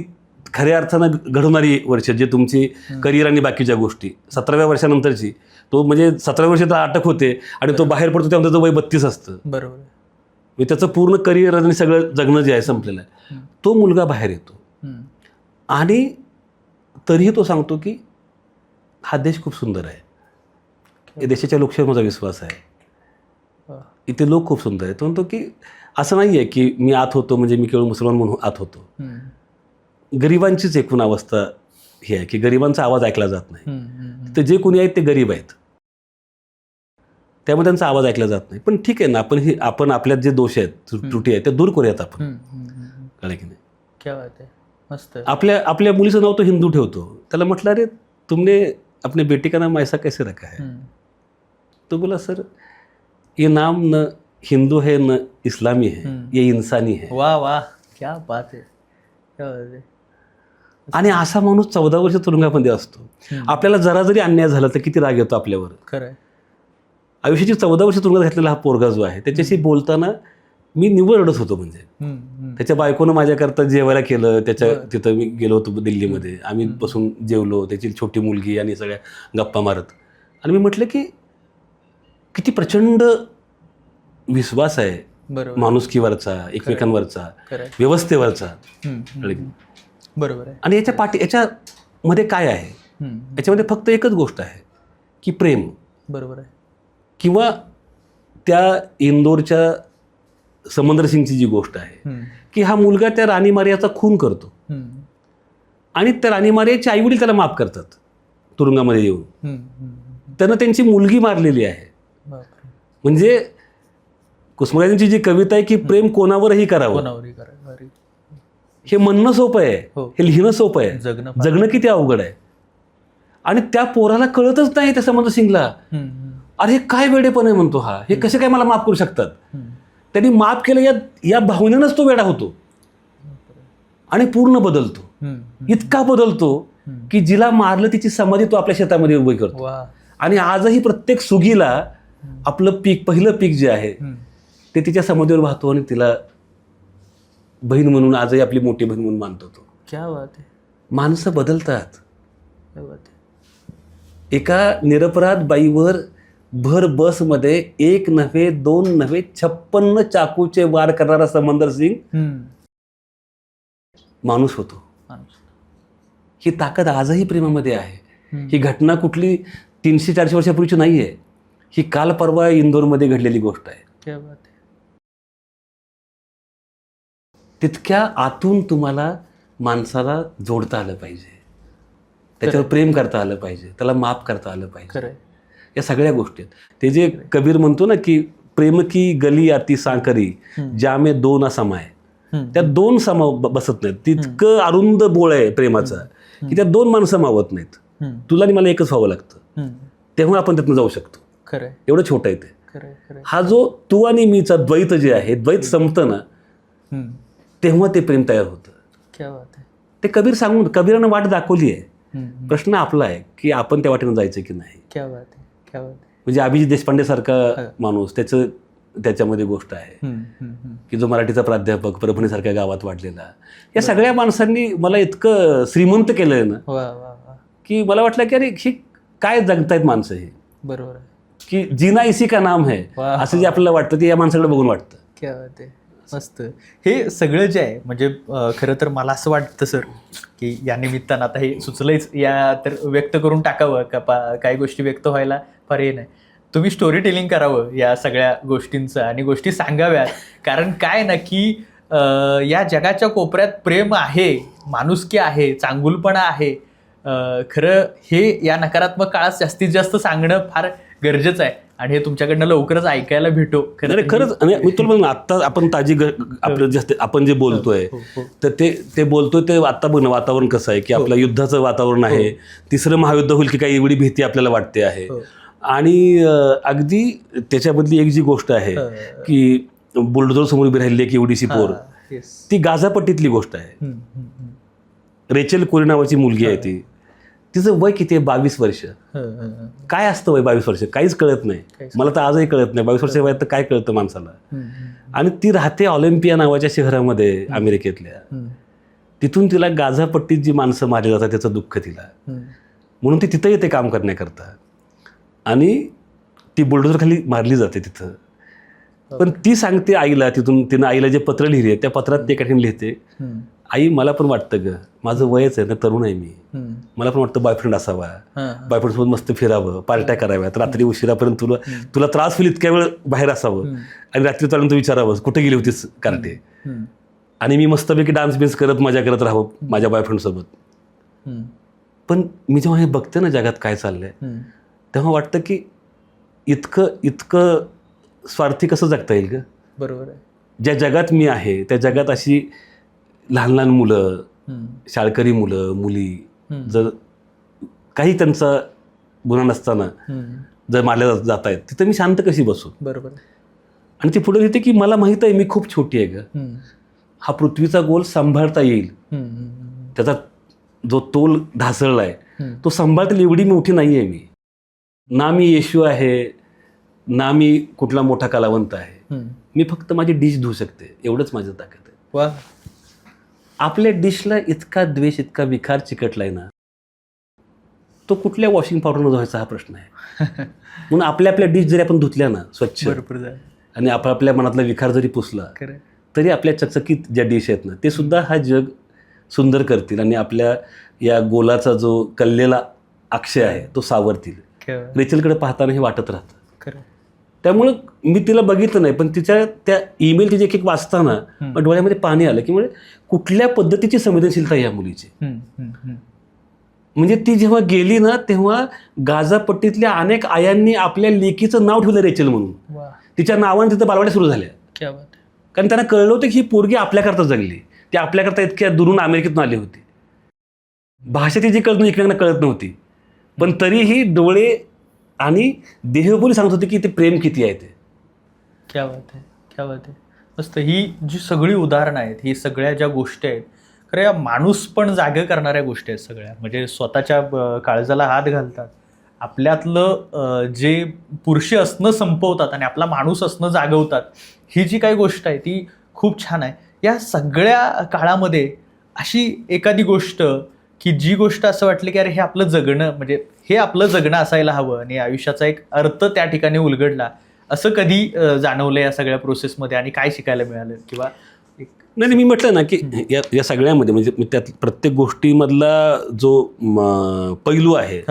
S1: खऱ्या अर्थानं घडवणारी वर्ष, जे तुमची करिअर आणि बाकीच्या गोष्टी. 17व्या वर्षानंतरची तो म्हणजे 17व्या वर्षी त्याला अटक होते आणि तो बाहेर पडतो तेव्हा त्याचं वय 32 असतं.
S2: बरोबर.
S1: म्हणजे त्याचं पूर्ण करिअर आणि सगळं जगणं जे आहे संपलेलं आहे. तो मुलगा बाहेर येतो आणि तरीही तो सांगतो की हा देश खूप सुंदर आहे, या देशाच्या लोकशाहीवर माझा विश्वास आहे, इथे लोक खूप सुंदर आहेत. तो म्हणतो की असं नाही आहे की मी आत होतो म्हणजे मी केवळ मुसलमान म्हणून आत होतो. गरिबांचीच एकूण अवस्था ही आहे की गरिबांचा आवाज ऐकला जात नाही. तर जे कोणी आहेत ते गरीब आहेत, त्यामुळे त्यांचा आवाज ऐकला जात नाही. पण ठीक आहे ना, आपण आपल्यात जे दोष आहेत, त्रुटी आहेत, त्या दूर करूयात आपण, कळलं की नाही.
S2: क्या बात आहे, मस्त.
S1: आपल्या मुलीचं नाव तो हिंदू ठेवतो. त्याला म्हटलं अरे तुमने अपने बेटे का नाम ऐसा कैसे रखा है. तो बोला सर ये नाम न हिंदू है न इस्लामी है, ये इंसानी है.
S2: वाह वाह, क्या बात है, क्या बात है.
S1: आणि असा माणूस 14 वर्ष तुरुंगामध्ये असतो. आपल्याला जरा जरी अन्याय झाला तर किती राग येतो आपल्यावर.
S2: खरं.
S1: आयुष्याची 14 वर्ष तुरुंगात घातलेला हा पोरगा जो आहे त्याच्याशी बोलताना मी निव्वळ रडत होतो. म्हणजे त्याच्या बायकोनं माझ्याकरता जेवायला केलं, तिथं मी गेलो होतो दिल्लीमध्ये, आम्ही बसून जेवलो, त्याची छोटी मुलगी आणि सगळ्या गप्पा मारत. आणि मी म्हटलं की किती प्रचंड विश्वास आहे माणुसकीवरचा, एकमेकांवरचा, व्यवस्थेवरचा.
S2: बरोबर आहे.
S1: आणि याच्यामध्ये काय आहे, याच्यामध्ये फक्त एकच गोष्ट आहे की प्रेम.
S2: बरोबर आहे.
S1: किंवा त्या इंदोरच्या समंदर सिंगची जी गोष्ट आहे की हा मुलगा त्या राणी मारियाचा खून करतो आणि त्या राणी मारियाचे आईवडील त्याला माफ करतात तुरुंगामध्ये येऊन. त्यानं त्यांची मुलगी मारलेली आहे. म्हणजे कुसुमाग्रजांची जी कविता आहे की प्रेम कोणावरही करावं, हे म्हणणं सोपं आहे, हे लिहिणं सोपं आहे, जगणं किती अवघड आहे. आणि त्या पोराला कळतच नाही त्या समंदर सिंगला, अरे हे काय वेडेपण आहे म्हणतो हा, हे कसे काय मला माफ करू शकतात. त्यांनी माफ केलं या भावनेनंच तो वेडा होतो आणि पूर्ण बदलतो. इतका बदलतो की जिला मारलं तिची समाधी तो आपल्या शेतामध्ये उभी करतो. आणि आजही प्रत्येक सुगीला आपलं पहिलं पीक जे आहे ते तिच्या समाधीवर वाहतो आणि तिला बहीण म्हणून आजही आपली मोठी बहीण म्हणून मानतो तो.
S2: क्या बात आहे.
S1: माणसं बदलतात.
S2: क्या बात आहे.
S1: एका निरपराध बाईवर भर बसमध्ये 1 नव्हे 2 नव्हे 56 चाकूचे वार करणारा समंदर सिंग माणूस होतो. ही ताकद आजही प्रेमामध्ये आहे. ही घटना कुठली 300-400 वर्षापूर्वीची नाही आहे, ही काल परवा इंदोरमध्ये घडलेली गोष्ट आहे.
S2: क्या बात आहे.
S1: तितक्या आतून तुम्हाला माणसाला जोडता आलं पाहिजे, त्याच्यावर प्रेम करता आलं पाहिजे, त्याला माफ करता आलं पाहिजे. या सगळ्या गोष्टी आहेत. ते जे कबीर म्हणतो ना की प्रेम की गली आती सांकरी ज्यामे 2 ना समाय, त्या 2 बसत नाहीत. तितकं अरुंद बोळ आहे प्रेमाचा की त्या 2 माणसं मावत नाहीत. तुला आणि मला एकच व्हावं लागतं, तेव्हा आपण त्यातनं जाऊ शकतो.
S2: खरं
S1: एवढं छोटं आहे ते.
S2: खरं.
S1: हा जो तू आणि मीचा द्वैत जे आहे, द्वैत संपतं ना, तेव्हा ते प्रेम तयार होतं.
S2: क्या बात आहे.
S1: ते कबीरानं वाट दाखवली आहे. प्रश्न आपला आहे की आपण त्या वाटेनं जायचं की नाही.
S2: क्या बात आहे, क्या बात आहे.
S1: म्हणजे अभिजित देशपांडे सारखा माणूस, त्याच्यामध्ये गोष्ट आहे की जो मराठीचा प्राध्यापक परभणीसारख्या गावात वाढलेला, या सगळ्या माणसांनी मला इतकं श्रीमंत केलंय ना की मला वाटलं की अरे ही काय जगतायत माणसं हे.
S2: बरोबर आहे
S1: की जीना इसी का नाम है असं जे आपल्याला वाटतं ते या माणसाकडे बघून वाटतं.
S2: क्या बात आहे. मस्त. हे सगळं जे आहे म्हणजे खरं तर मला असं वाटतं सर की या निमित्तानं आता हे सुचलंच, या तर व्यक्त करून टाकावं का काही गोष्टी व्यक्त व्हायला पर्याय नाही. तुम्ही स्टोरी टेलिंग करावं या सगळ्या गोष्टींचं आणि गोष्टी सांगाव्यात. कारण काय ना की या जगाच्या कोपऱ्यात प्रेम आहे, माणुसकी आहे, चांगुलपणा आहे. खरं हे या नकारात्मक काळात जास्तीत जास्त सांगणं फार गरजेचं आहे आणि हे तुमच्याकडनं लवकरच ऐकायला भेटो.
S1: खरंच. आणि मी तुला म्हणून आत्ता आपण आपलं जास्त आपण जे बोलतोय तर ते बोलतोय ते आत्ता बघ ना वातावरण कसं आहे की आपलं युद्धाचं वातावरण आहे. तिसरं महायुद्ध होईल की काही एवढी भीती आपल्याला वाटते आहे. आणि अगदी त्याच्यामधली एक जी गोष्ट आहे की बुलडोझर समोर उभी राहिली की एवढीशी पोर, ती गाझापट्टीतली गोष्ट आहे. रेचल कोरी नावाची मुलगी आहे ती, तिचं वय किती आहे? 22 वर्ष. काय असतं वय 22 वर्ष? काहीच कळत नाही. मला तर आजही कळत नाही 22 वर्ष वयात तर काय कळतं माणसाला. आणि ती राहते ऑलिम्पिया नावाच्या शहरामध्ये अमेरिकेतल्या. तिथून तिला गाझापट्टीत जी माणसं मारली जातात त्याचं दुःख तिला, म्हणून ती तिथं येते काम करण्याकरता. आणि ती बुलडोझर खाली मारली जाते तिथं. पण ती सांगते आईला, तिनं आईला जे पत्र लिहिले त्या पत्रात ते काही लिहिते, आई मला पण वाटतं ग, माझं वयच आहे ना, तरुण आहे मी, मला पण वाटतं बॉयफ्रेंड असावा, बॉयफ्रेंडसोबत मस्त फिरावं, पार्ट्या कराव्यात, रात्री उशिरापर्यंत तुला त्रास होईल इतक्या वेळ बाहेर असावं, आणि रात्री चालून तू विचारावं कुठे गेली होतीस कार्टे, आणि मी मस्तपैकी डान्स बिन्स करत मजा करत राहावं माझ्या बॉयफ्रेंडसोबत. पण मी जेव्हा हे बघते ना जगात काय चाललंय, तेव्हा वाटतं की इतकं स्वार्थी कसं जगता येईल ग.
S2: बरोबर आहे.
S1: ज्या जगात मी आहे त्या जगात अशी लहान लहान मुलं, शाळकरी मुलं मुली जर काही त्यांचा गुन्हा नसताना जर मारल्या जात आहेत, तिथं मी शांत कशी बसू.
S2: बरोबर.
S1: आणि ती पुढे लिहिते की मला माहित आहे मी खूप छोटी आहे ग, हा पृथ्वीचा गोल सांभाळता येईल, त्याचा जो तोल ढासळलाय तो सांभाळता एवढी मोठी नाही आहे मी, ना मी येशू आहे ना मी कुठला मोठा कलावंत आहे, मी फक्त माझी डिश धुवू शकते, एवढंच माझी ताकद आहे.
S2: वा.
S1: आपल्या डिशला इतका द्वेष, इतका विकार चिकटलाय ना, तो कुठल्या वॉशिंग पावडरनं धुवायचा हा प्रश्न आहे. म्हणून आपल्या डिश जरी आपण धुतल्या ना स्वच्छ आणि आपल्या मनातला विकार जरी पुसला तरी आपल्या चकचकीत ज्या डिश आहेत ना ते सुद्धा हा जग सुंदर करतील आणि आपल्या या गोलाचा जो कल्लेला अक्षय आहे तो सावरतील. रेचलकडे पाहताना हे वाटत राहतं. त्यामुळं मी तिला बघितलं नाही, पण तिच्या त्या ईमेल तिचे एक वाचताना डोळ्यामध्ये पाणी आलं की म्हणजे कुठल्या पद्धतीची संवेदनशीलता या मुलीची. म्हणजे ती जेव्हा गेली ना तेव्हा गाझापट्टीतल्या अनेक आयांनी आपल्या लेकीचं नाव ठेवलं रेचल म्हणून. तिच्या नावाने तिथं बालवाड्या सुरू झाल्या. कारण त्यांना कळलं होतं की ही पोरगी आपल्याकरता जगली, ती आपल्याकरता इतक्या दुरून अमेरिकेतून आली होती. भाषा तिची कळत नव्हती, एकमेकांना कळत नव्हती, पण तरीही डोळे आणि देहबोली सांगत होते की ते प्रेम किती आहे ते.
S2: क्या बात आहे, क्या बात आहे. मस्त. ही जी सगळी उदाहरणं आहेत, ही सगळ्या ज्या गोष्टी आहेत, खरं या माणूस पण जागं करणाऱ्या गोष्टी आहेत सगळ्या. म्हणजे स्वतःच्या काळजाला हात घालतात, आपल्यातलं जे पुरुषी असणं संपवतात आणि आपला माणूस असणं जागवतात. ही जी काही गोष्ट आहे ती खूप छान आहे. या सगळ्या काळामध्ये अशी एखादी गोष्ट की जी गोष्ट असं वाटलं की अरे हे आपलं जगणं, म्हणजे हे आपलं जगणं असायला हवं आणि आयुष्याचा एक अर्थ त्या ठिकाणी उलगडला, असं कधी जाणवलं या सगळ्या प्रोसेसमध्ये आणि काय शिकायला मिळालं? किंवा
S1: नाही, मी म्हटलं ना की या सगळ्यामध्ये म्हणजे त्यात प्रत्येक गोष्टीमधला जो पैलू आहे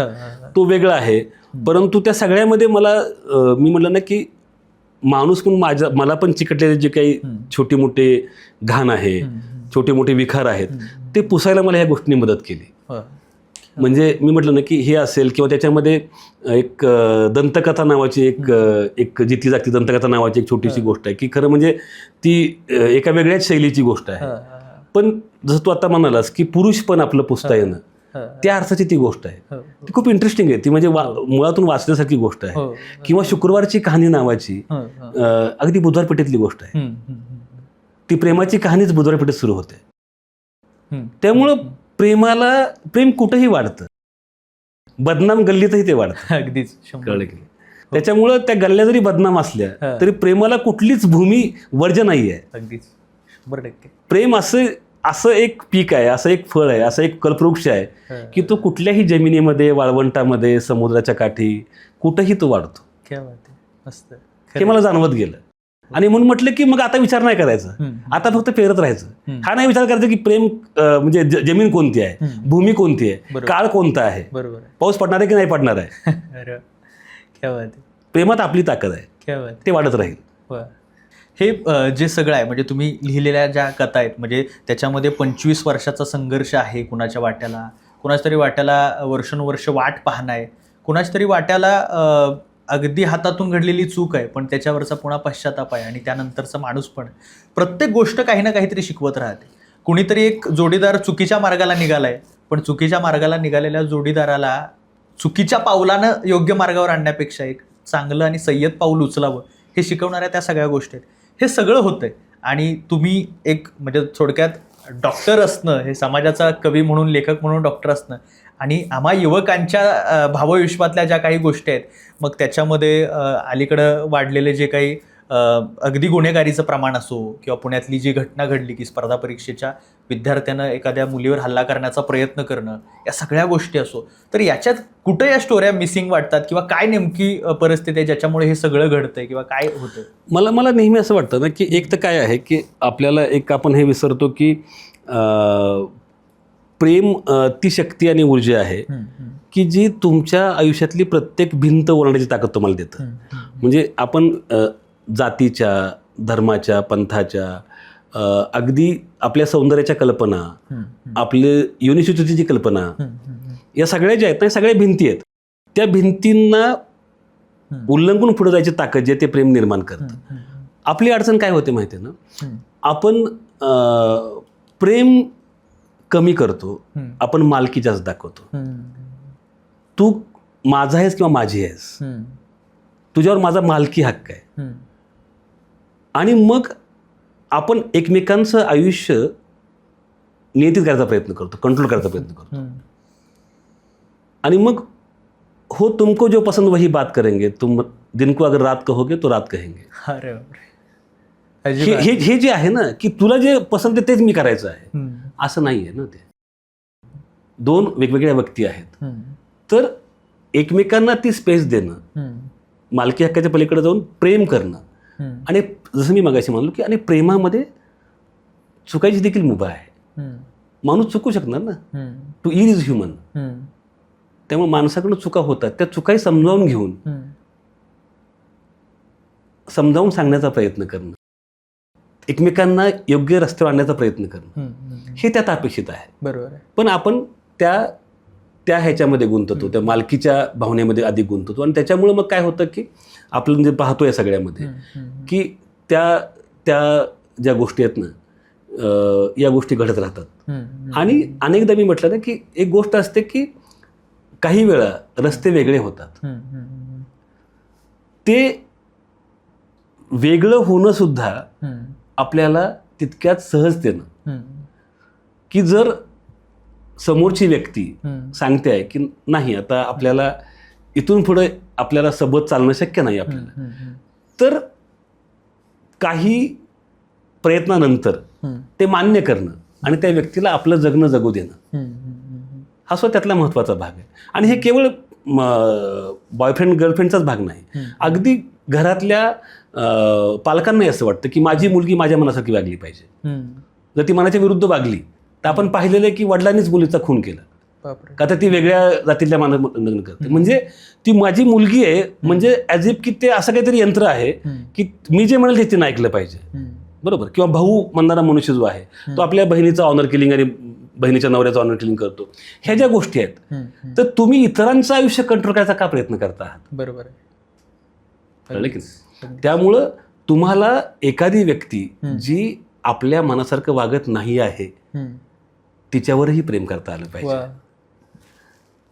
S1: तो वेगळा आहे, परंतु त्या सगळ्यामध्ये मी म्हटलं ना की माणूस पण मला पण चिकटलेले जे काही छोटे मोठे घाण आहे, छोटे मोठे विखार आहेत, ते पुसायला मला ह्या गोष्टींनी मदत केली. म्हणजे मी म्हटलं ना की हे असेल किंवा त्याच्यामध्ये एक दंतकथा नावाची एक जिती जागती दंतकथा नावाची एक छोटीशी गोष्ट आहे की खरं म्हणजे ती एका वेगळ्याच शैलीची गोष्ट आहे. पण जसं तू आता म्हणालास की पुरुष पण आपलं पुसता येणं, त्या अर्थाची ती गोष्ट आहे.
S2: हो.
S1: ती खूप इंटरेस्टिंग आहे. ती म्हणजे मुळातून वाचण्यासारखी गोष्ट आहे.
S2: हो.
S1: किंवा शुक्रवारची कहाणी नावाची अगदी बुधवार पेठेतली गोष्ट आहे. ती प्रेमाची कहाणीच बुधवार पेठेत सुरू होते. त्यामुळं प्रेम कुठंही वाढतं, बदनाम गल्लीतही ते वाढतं.
S2: अगदीच
S1: कळलं की. त्याच्यामुळं त्या गल्ल्या जरी बदनाम असल्या तरी प्रेमाला कुठलीच भूमी वर्ज नाही आहे.
S2: अगदीच 100%.
S1: प्रेम असं एक पीक आहे, असं एक फळ आहे, असं एक कल्पवृक्ष आहे की तो कुठल्याही जमिनीमध्ये, वाळवंटामध्ये, समुद्राच्या काठी कुठंही तो वाढतो.
S2: क्या बात आहे, मस्त.
S1: हे मला जाणवत गेलं. आणि म्हणून म्हटलं की मग आता विचार नाही करायचा, आता फक्त पेरत राहायचं. हा नाही विचार करायचा की प्रेम म्हणजे जमीन कोणती आहे, भूमी कोणती आहे, काळ कोणता आहे,
S2: बरोबर,
S1: पाऊस पडणार आहे की नाही पडणार आहे.
S2: अरे क्या बात आहे.
S1: प्रेमात आपली ताकद आहे,
S2: क्या बात.
S1: ते वाढत राहील.
S2: हे जे सगळं आहे म्हणजे तुम्ही लिहिलेल्या ज्या कथा आहेत म्हणजे त्याच्यामध्ये 25 वर्षाचा संघर्ष आहे कुणाच्या वाट्याला, कुणाच्या तरी वाट्याला वर्षानुवर्ष वाट पाहणं आहे, कुणाच्या तरी वाट्याला अगदी हातातून घडलेली चूक आहे पण त्याच्यावरचा पुन्हा पश्चाताप आहे आणि त्यानंतरचा माणूस पण. प्रत्येक गोष्ट काही ना काहीतरी शिकवत राहते. कुणीतरी एक जोडीदार चुकीच्या मार्गाला निघालाय पण चुकीच्या मार्गाला निघालेल्या जोडीदाराला चुकीच्या पावलानं योग्य मार्गावर आणण्यापेक्षा एक चांगलं आणि संयत पाऊल उचलावं हे शिकवणाऱ्या त्या सगळ्या गोष्टी आहेत. हे सगळं होतंय आणि तुम्ही एक म्हणजे थोडक्यात डॉक्टर असणं, हे समाजाचा कवी म्हणून, लेखक म्हणून डॉक्टर असणं आणि आम्हा युवकांच्या भावविश्वातल्या ज्या काही गोष्टी आहेत मग त्याच्यामध्ये अलीकडं वाढलेले जे काही अगदी गुन्हेगारीचं प्रमाण असो किंवा पुण्यातली जी घटना घडली की स्पर्धा परीक्षेच्या विद्यार्थ्यानं एखाद्या मुलीवर हल्ला करण्याचा प्रयत्न करणं, या सगळ्या गोष्टी असो, तर याच्यात कुठं या स्टोऱ्या मिसिंग वाटतात किंवा काय नेमकी परिस्थिती आहे ज्याच्यामुळे हे सगळं घडतंय किंवा काय होतं?
S1: मला नेहमी असं वाटतं ना की एक तर काय आहे की आपल्याला एक आपण हे विसरतो की प्रेम ती शक्ती आणि ऊर्जा आहे की जी तुमच्या आयुष्यातली प्रत्येक भिंत ओलांडण्याची ताकद तुम्हाला देतं. म्हणजे आपण जातीच्या, धर्माच्या, पंथाच्या, अगदी आपल्या सौंदर्याच्या कल्पना, आपले युनिव्हर्सिटीची जी कल्पना, या सगळ्या ज्या आहेत ना, सगळ्या भिंती आहेत. त्या भिंतींना उल्लंघून पुढे जायची ताकद जे ते प्रेम निर्माण करतं. आपली अडचण काय होते माहिती आहे ना, आपण प्रेम कमी करतो, आपण मालकी जास्त दाखवतो. तू माझा आहेस किंवा माझी आहेस, तुझ्यावर माझा मालकी हक्क आहे. आणि मग आपण एकमेकांचं आयुष्य नियंत्रित करायचा प्रयत्न करतो, कंट्रोल करायचा प्रयत्न करतो. आणि मग हो तुमको जो पसंद वही बात करेंगे, तुम दिन को अगर रात कहोगे तो रात कहेंगे.
S2: अरे
S1: हे जे आहे ना की तुला जे पसंत आहे तेच मी करायचं आहे, असं नाही आहे ना. ते दोन वेगवेगळ्या व्यक्ती आहेत. तर एकमेकांना ती स्पेस देणं, मालकी हक्काच्या पलीकडे जाऊन प्रेम करणं. आणि जसं मी मगाशी म्हणलो की आणि प्रेमामध्ये चुकायची देखील मुभा आहे. माणूस चुकू शकणार ना, टू इज ह्युमन. त्यामुळे माणसाकडून चुका होतात, त्या चुकाही समजावून घेऊन समजावून सांगण्याचा प्रयत्न करणं, एकमेकांना योग्य रस्त्यावर आणण्याचा प्रयत्न करणं, हे त्यात अपेक्षित आहे.
S2: बरोबर आहे. पण
S1: आपण त्या ह्याच्यामध्ये गुंततो, त्या मालकीच्या भावनेमध्ये अधिक गुंततो. आणि त्याच्यामुळं मग काय होतं की आपलं जे पाहतो या सगळ्यामध्ये की त्या ज्या गोष्टी आहेत ना, या गोष्टी घडत राहतात. आणि अनेकदा मी म्हटलं ना की एक गोष्ट असते की काही वेळा रस्ते वेगळे होतात. ते वेगळं होणं सुद्धा आपल्याला तितक्याच सहजतेनं, की जर समोरची व्यक्ती सांगते आहे की नाही आता आपल्याला इथून पुढे आपल्याला सोबत चालणं शक्य नाही आपल्याला, तर काही प्रयत्नानंतर ते मान्य करणं आणि त्या व्यक्तीला आपलं जगणं जगू देणं, हा सुद्धा त्यातला महत्त्वाचा भाग आहे. आणि हे केवळ बॉयफ्रेंड गर्लफ्रेंडचाच भाग नाही, अगदी घरातल्या पालकांनाही असं वाटतं की माझी मुलगी माझ्या मनासारखी वागली पाहिजे. जर ती मनाच्या विरुद्ध वागली तर आपण पाहिलेलं आहे की वडिलांनीच मुलीचा खून केला, का तर ती वेगळ्या जातीतल्या लग्न करते. म्हणजे ती माझी मुलगी आहे म्हणजे ॲज इफ की ते असं काहीतरी यंत्र आहे की मी जे म्हणेल ते तिने ऐकलं पाहिजे. बरोबर. किंवा भाऊ म्हणणारा मनुष्य जो आहे तो आपल्या बहिणीचं ऑनर किलिंग आणि बहिणीच्या नवऱ्याचं ऑनर किलिंग करतो. ह्या ज्या गोष्टी आहेत, तर तुम्ही इतरांचं आयुष्य कंट्रोल करायचा का प्रयत्न करता आहात?
S2: बरोबर आहे.
S1: कळलं की. त्यामुळं तुम्हाला एखादी व्यक्ती जी आपल्या मनासारखं वागत नाही आहे तिच्यावरही प्रेम करता आलं पाहिजे.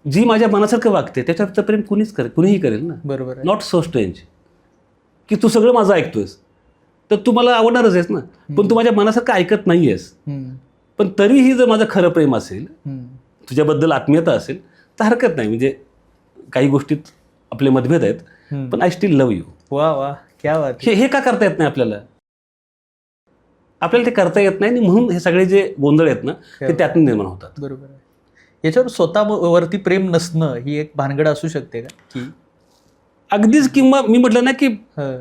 S1: जी माझ्या मनासारखं वागते त्याच्यावर प्रेम कुणीही करेल ना.
S2: बरोबर आहे.
S1: नॉट सो स्ट्रेंज की तू सगळं माझं ऐकतोयस तर तू मला आवडणारच आहेस ना, पण तू माझ्या मनासारखं ऐकत नाही आहेस. पण तरीही जर माझं खरं प्रेम असेल, तुझ्याबद्दल आत्मीयता असेल तर हरकत नाही. म्हणजे काही गोष्टीत आपले मतभेद आहेत, पण आय स्टील लव्ह यू.
S2: वा वा, क्या बात आहे.
S1: हे का करता येत नाही आपल्याला ते करता येत नाही, आणि म्हणून हे सगळे जे गोंधळ आहेत ना ते त्यातून निर्माण होतात.
S2: बरोबर आहे. याच्यावर स्वतःवरती प्रेम नसणं ही एक भानगड असू शकते का? की
S1: अगदीच. किंवा मी म्हटलं ना की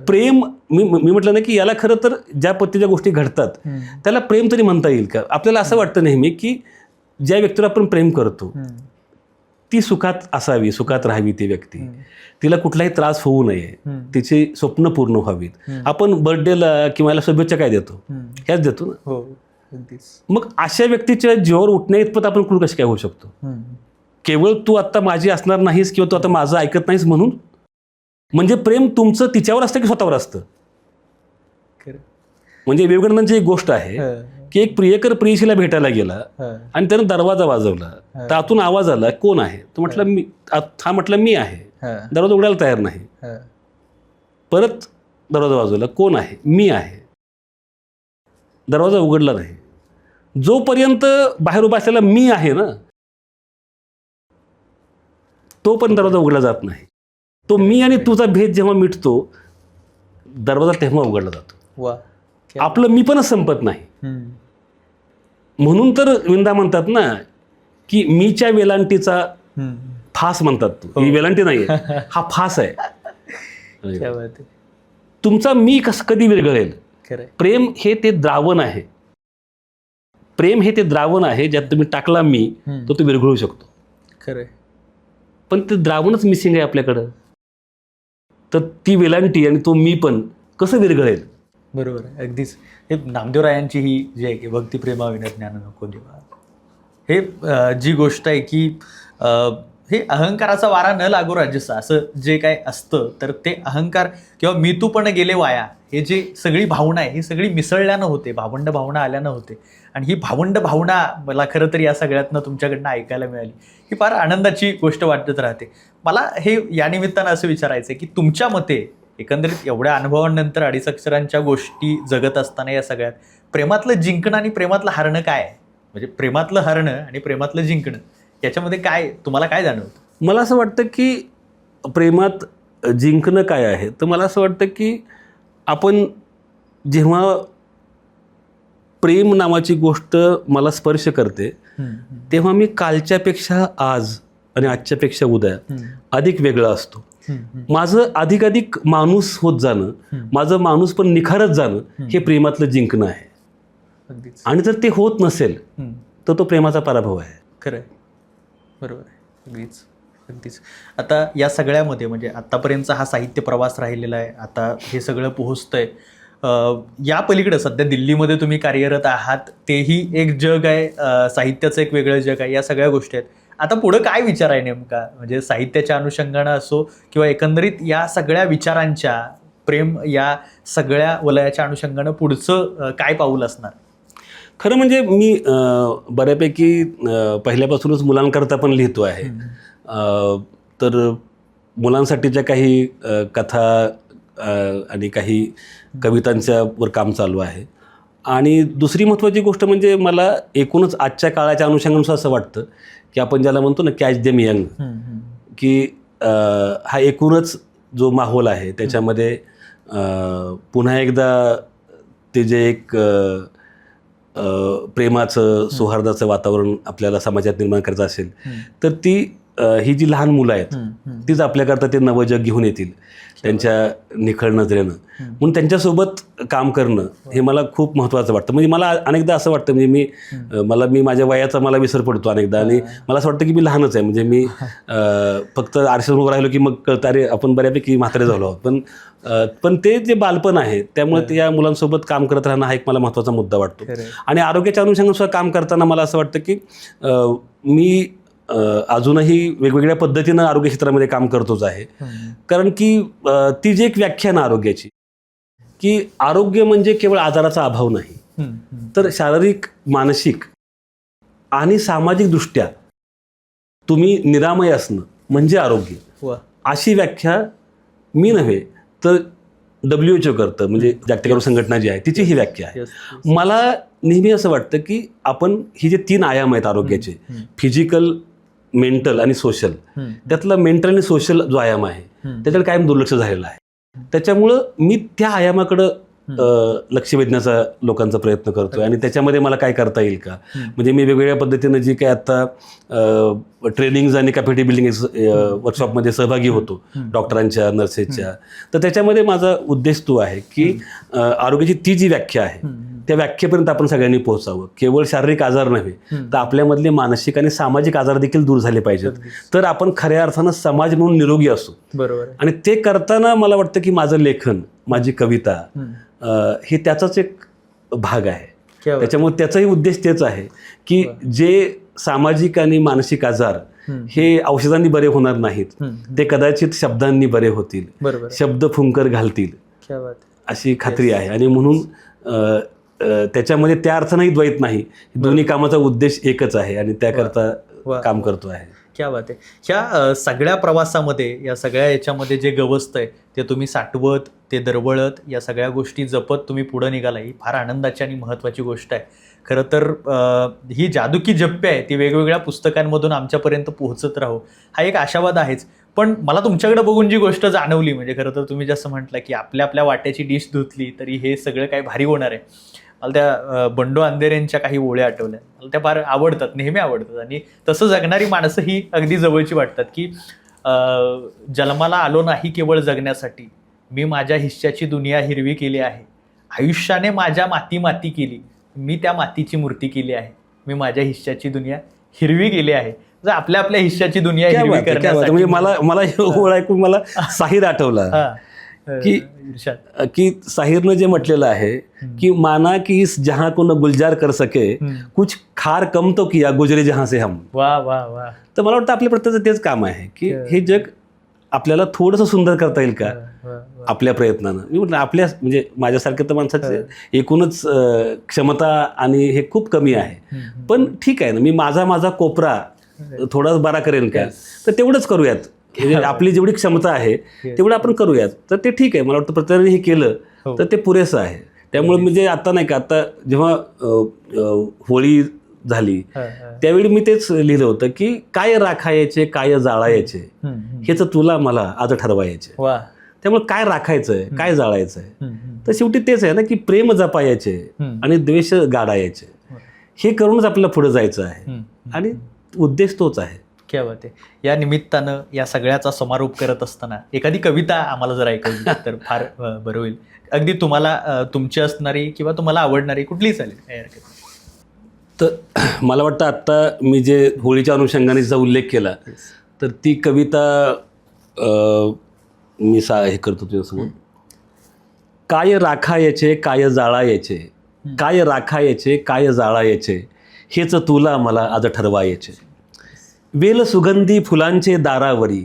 S1: प्रेम, मी म्हटलं ना की याला खरं तर ज्या पद्धतीच्या गोष्टी घडतात त्याला प्रेम तरी म्हणता येईल का? आपल्याला असं वाटतं नेहमी की ज्या व्यक्तीला आपण प्रेम करतो ती सुखात असावी, सुखात राहावी ती व्यक्ती, तिला कुठलाही त्रास होऊ नये, तिची स्वप्न पूर्ण व्हावीत. आपण बर्थडेला किंवा याला शुभेच्छा काय देतो? ह्याच देतो ना.
S2: हो, अगदीच.
S1: मग अशा व्यक्तीच्या जीवावर उठण्या इतपत आपण क्रूर कशी काय होऊ शकतो? केवळ तू आता माझी असणार नाहीस किंवा तू आता माझं ऐकत नाहीस म्हणून? म्हणजे प्रेम तुमचं तिच्यावर असतं की स्वतःवर असतं? म्हणजे विवेकानंदांची एक गोष्ट आहे की एक प्रियकर प्रियशीला भेटायला गेला आणि त्यानं दरवाजा वाजवला, तर आतून आवाज आला, कोण आहे? तो म्हटलं मी. हा म्हटलं मी आहे. दरवाजा उघडायला तयार नाही. परत दरवाजा वाजवला, कोण आहे? मी आहे. दरवाजा उघडला नाही. जोपर्यंत बाहेर उभा असलेला मी आहे ना तोपर्यंत दरवाजा उघडला जात नाही. तो मी आणि तुझा भेद जेव्हा मिटतो दरवाजा तेव्हा उघडला जातो.
S2: वा.
S1: आपलं मी पणच संपत नाही. म्हणून तर विंदा म्हणतात ना की मीच्या वेलांटीचा फास म्हणतात. ही वेलांटी नाही, हा फास आहे. तुमचा मी कधी विरघळेल? प्रेम हे ते द्रावण आहे. प्रेम हे ते द्रावण आहे ज्यात तुम्ही टाकला मी तर तो विरघळू शकतो.
S2: खरं. पण
S1: ते द्रावणच मिसिंग आहे आपल्याकडं. तर ती वेलांटी आणि तो मी पण कसं विरघळेल?
S2: बरोबर आहे, अगदीच. हे नामदेवरायांची ही जी आहे की भक्ती प्रेमा विना ज्ञान नको देवा, हे जी गोष्ट आहे की हे अहंकाराचा वारा न लागो राजसा असं जे काय असतं, तर ते अहंकार किंवा मी तू पण गेले वाया, हे जे सगळी भावना आहे ही सगळी मिसळल्यानं होते, भावंड भावना आल्यानं होते. आणि ही भावंड भावना मला खरं तर या सगळ्यातनं तुमच्याकडनं ऐकायला मिळाली, ही फार आनंदाची गोष्ट वाटत राहते. मला हे या निमित्तानं असं विचारायचं आहे की तुमच्या मते एकंदरीत एवढ्या अनुभवांनंतर 2.5 अक्षरांच्या गोष्टी जगत असताना या सगळ्यात प्रेमातलं जिंकणं आणि प्रेमातलं हारणं काय आहे? म्हणजे प्रेमातलं हारणं आणि प्रेमातलं जिंकणं याच्यामध्ये काय तुम्हाला काय जाणवतं?
S1: मला असं वाटतं की प्रेमात जिंकणं काय आहे, तर मला असं वाटतं की आपण जेव्हा प्रेम नावाची गोष्ट मला स्पर्श करते तेव्हा मी कालच्यापेक्षा आज आणि आजच्यापेक्षा उद्या अधिक वेगळा असतो. माझं अधिकाधिक माणूस होत जाणं, माझं माणूस पण निखारत जाणं हे प्रेमातलं जिंकणं आहे. आणि जर ते होत नसेल तर तो प्रेमाचा पराभव आहे.
S2: खरं आहे, बरोबर आहे, अगदीच अगदीच. आता या सगळ्यामध्ये म्हणजे आत्तापर्यंतचा हा साहित्य प्रवास राहिलेला आहे, आता हे सगळं पोहोचतंय. या पलीकडे सध्या दिल्लीमध्ये तुम्ही कार्यरत आहात, तेही एक जग आहे, साहित्याचं एक वेगळं जग आहे, या सगळ्या गोष्टी आहेत. आता पुढं काय विचार आहे नेमका, म्हणजे साहित्याच्या अनुषंगानं असो किंवा एकंदरीत या सगळ्या विचारांच्या, प्रेम या सगळ्या वलयाच्या अनुषंगानं पुढचं काय पाऊल असणार?
S1: खरं म्हणजे मी बऱ्यापैकी पहिल्यापासूनच मुलांकरता पण लिहितो आहे. तर मुलांसाठीच्या काही कथा आणि काही कवितांच्या वर काम चालू आहे. आणि दुसरी महत्त्वाची गोष्ट म्हणजे मला एकूणच आजच्या काळाच्या अनुषंगानुसार असं वाटतं की आपण ज्याला म्हणतो ना कॅच देम यंग, की हा एकूणच जो माहोल आहे त्याच्यामध्ये पुन्हा एकदा ते जे एक प्रेमाचं सौहार्दाचं वातावरण आपल्याला समाजात निर्माण करायचं असेल तर ही जी लहान मुलं आहेत तीच आपल्याकरता ते नवं जग घेऊन येतील त्यांच्या निखळ नजरेनं. म्हणून त्यांच्यासोबत काम करणं हे मला खूप महत्त्वाचं वाटतं. म्हणजे मला अनेकदा असं वाटतं, म्हणजे मी माझ्या वयाचा मला विसर पडतो अनेकदा, आणि मला असं वाटतं की मी लहानच आहे. म्हणजे मी फक्त आरशासमोर राहिलो की मग कळतं अरे आपण बऱ्यापैकी म्हातारे झालो आहोत. पण ते जे बालपण आहे त्यामुळे ते या मुलांसोबत काम करत राहणं हा एक मला महत्त्वाचा मुद्दा वाटतो. आणि आरोग्याच्या अनुषंगानुसार काम करताना मला असं वाटतं की मी अजूनही वेगवेगळ्या पद्धतीनं आरोग्य क्षेत्रामध्ये काम करतोच आहे. कारण की ती जी एक व्याख्या ना आरोग्याची, की आरोग्य म्हणजे केवळ आजाराचा अभाव नाही, तर शारीरिक, मानसिक आणि सामाजिक दृष्ट्या तुम्ही निरामय असणं म्हणजे आरोग्य,
S2: वा.
S1: अशी व्याख्या मी नव्हे तर WHO करतं, म्हणजे जागतिक आरोग्य संघटना जी आहे तिची ही व्याख्या आहे.
S2: Yes,
S1: मला नेहमी असं वाटतं की आपण ही जे 3 आयाम आहेत आरोग्याचे, फिजिकल, मेंटल आणि सोशल, त्यातला मेंटल आणि सोशल जो आयाम आहे त्याच्याकडे कायम दुर्लक्ष झालेलं आहे. त्याच्यामुळं मी त्या आयामाकडं लक्ष वेधण्याचा लोकांचा प्रयत्न करतोय आणि त्याच्यामध्ये मला काय करता येईल का, म्हणजे मी वेगवेगळ्या पद्धतीनं जी काय आता ट्रेनिंग्ज आणि कॅपॅसिटी बिल्डिंग वर्कशॉपमध्ये सहभागी होतो डॉक्टरांच्या, नर्सेसच्या, तर त्याच्यामध्ये माझा उद्देश तो आहे की आरोग्याची ती जी व्याख्या आहे त्या व्याख्येपर्यंत आपण सगळ्यांनी पोहोचावं. केवळ शारीरिक आजार नव्हे तर आपल्यामधले मानसिक आणि सामाजिक आजार देखील दूर झाले पाहिजेत, तर आपण खऱ्या अर्थानं समाज म्हणून निरोगी असू.
S2: बरोबर.
S1: आणि ते करताना मला वाटतं की माझं लेखन, माझी कविता हे त्याचाच एक भाग आहे. त्याच्यामुळे त्याचाही उद्देश तेच आहे की जे सामाजिक आणि मानसिक आजार हे औषधांनी बरे होणार नाहीत, ते कदाचित शब्दांनी बरे होतील, शब्द फुंकर घालतील अशी खात्री आहे. आणि म्हणून त्याच्यामध्ये त्या अर्थानंही द्वैत नाही, दोन्ही कामाचा उद्देश एकच आहे आणि त्याकरता काम करतो आहे.
S2: क्या बात आहे. ह्या सगळ्या प्रवासामध्ये, या सगळ्या याच्यामध्ये जे गवसतं आहे ते तुम्ही साठवत, ते दरवळत, या सगळ्या गोष्टी जपत तुम्ही पुढं निघाला, ही फार आनंदाची आणि महत्त्वाची गोष्ट आहे. खरं तर ही जादू की जप्पे आहे ती वेगवेगळ्या पुस्तकांमधून आमच्यापर्यंत पोहोचत राहो हा एक आशावाद आहेच. पण मला तुमच्याकडे बघून जी गोष्ट जाणवली, म्हणजे खरं तर तुम्ही जसं म्हटलं की आपल्या आपल्या वाट्याची डिश धुतली तरी हे सगळं काही भारी होणार आहे. मला त्या बंडू अंधेरेंच्या काही ओळ्या आठवल्या, मला त्या फार आवडतात, नेहमी आवडतात. आणि तसं जगणारी माणसं ही अगदी जवळची वाटतात की जन्माला आलो नाही केवळ जगण्यासाठी, मी माझ्या हिश्श्याची दुनिया हिरवी केली आहे, आयुष्याने माझ्या माती माती केली, मी त्या मातीची मूर्ती केली आहे, मी माझ्या हिश्श्याची दुनिया हिरवी केली आहे. आपल्या आपल्या हिश्श्याची दुनिया हिरवी करण्यासाठी
S1: म्हणजे मला हे ओळ ऐकून मला साहिर आठवला की साहिरनं जे म्हटलेलं आहे की माना कि इस जहां को न गुलजार कर सके, कुछ खार कम तो किया गुजरे जहां से हम.
S2: वा वा वा.
S1: तर मला वाटतं आपल्या प्रत्येकाचं तेच काम आहे की हे जग आपल्याला थोडंसं सुंदर करता येईल का आपल्या प्रयत्नानं. मी म्हटलं आपल्या, म्हणजे माझ्यासारख्या तर माणसाचे एकूणच क्षमता आणि हे खूप कमी आहे, पण ठीक आहे ना, मी माझा कोपरा थोडा बरा करेन का, तर तेवढंच करूयात. म्हणजे आपली जेवढी क्षमता आहे तेवढं आपण करूयात, तर ते ठीक आहे. मला वाटतं प्रत्येकाने हे केलं तर ते पुरेसं आहे. त्यामुळे म्हणजे आता नाही का, आता जेव्हा होळी झाली त्यावेळी मी तेच लिहिलं होतं की काय राखायचे काय जाळायचे, हेच तुला मला आज ठरवायचे. त्यामुळे काय राखायचंय काय जाळायचंय, तर शेवटी तेच आहे ना की प्रेम जपायचे आणि द्वेष गाडायचे. हे करूनच आपल्याला पुढे जायचं आहे आणि उद्देश तोच आहे.
S2: क्या बात आहे. या निमित्तानं या सगळ्याचा समारोप करत असताना एखादी कविता आम्हाला जर ऐकली तर फार बरं होईल. अगदी तुम्हाला तुमची असणारी किंवा तुम्हाला आवडणारी कुठलीही चालेल.
S1: तर मला वाटतं आत्ता मी जे होळीच्या अनुषंगाने जिचा उल्लेख केला तर ती कविता मी हे करतो तुझ्यासमोर. काय राखायचे काय जाळायचे, काय राखायचे काय जाळायचे, हेच तुला मला आज ठरवायचे. वेल सुगंधी फुलांचे दारावरी,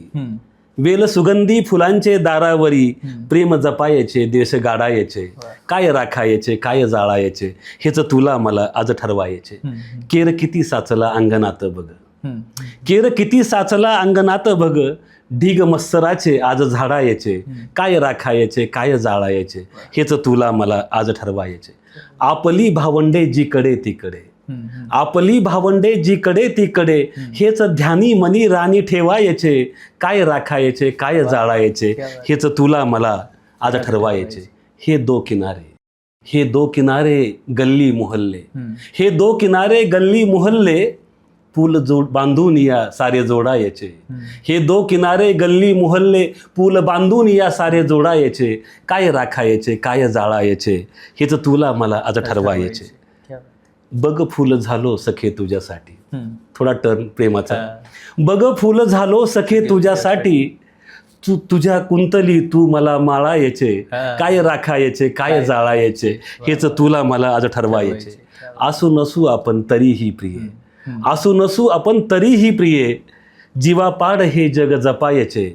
S1: वेल सुगंधी फुलांचे दारावरी, प्रेम जपायचे देश गाडायचे, काय राखायचे काय जाळायचे, हेच तुला मला आज ठरवायचे. केर किती साचला अंगणात बघ, केर किती साचला अंगणात बघ, ढीग मत्सराचे आज झाडायचे, काय राखायचे काय जाळायचे, हेच तुला मला आज ठरवायचे. आपली भावंडे जिकडे तिकडे, आपली भावंडे जिकडे तिकडे, हेच ध्यानी मनी राणी ठेवायचे, काय राखायचे काय जाळायचे, हेच तुला मला आज ठरवायचे. हे दो किनारे, हे दो किनारे गल्ली मोहल्ले, हे दो किनारे गल्ली मोहल्ले, पूल बांधून या सारे जोडायचे. हे दो किनारे गल्ली मोहल्ले, पूल बांधून या सारे जोडायचे, काय राखायचे काय जाळायचे, हेच तुला मला आज ठरवायचे. बघ फुल झालो सखे तुझ्यासाठी, थोडा टर्न प्रेमाचा. बघ फुल झालो सखे तुझ्यासाठी, तुझ्या कुंतली तू मला माळायचे, काय राखायचे काय जाळायचे, हेच तुला मला आज ठरवायचे. असू नसू आपण तरीही प्रिय, असू नसू आपण तरीही प्रिय, जीवापाड हे जग जपायचे,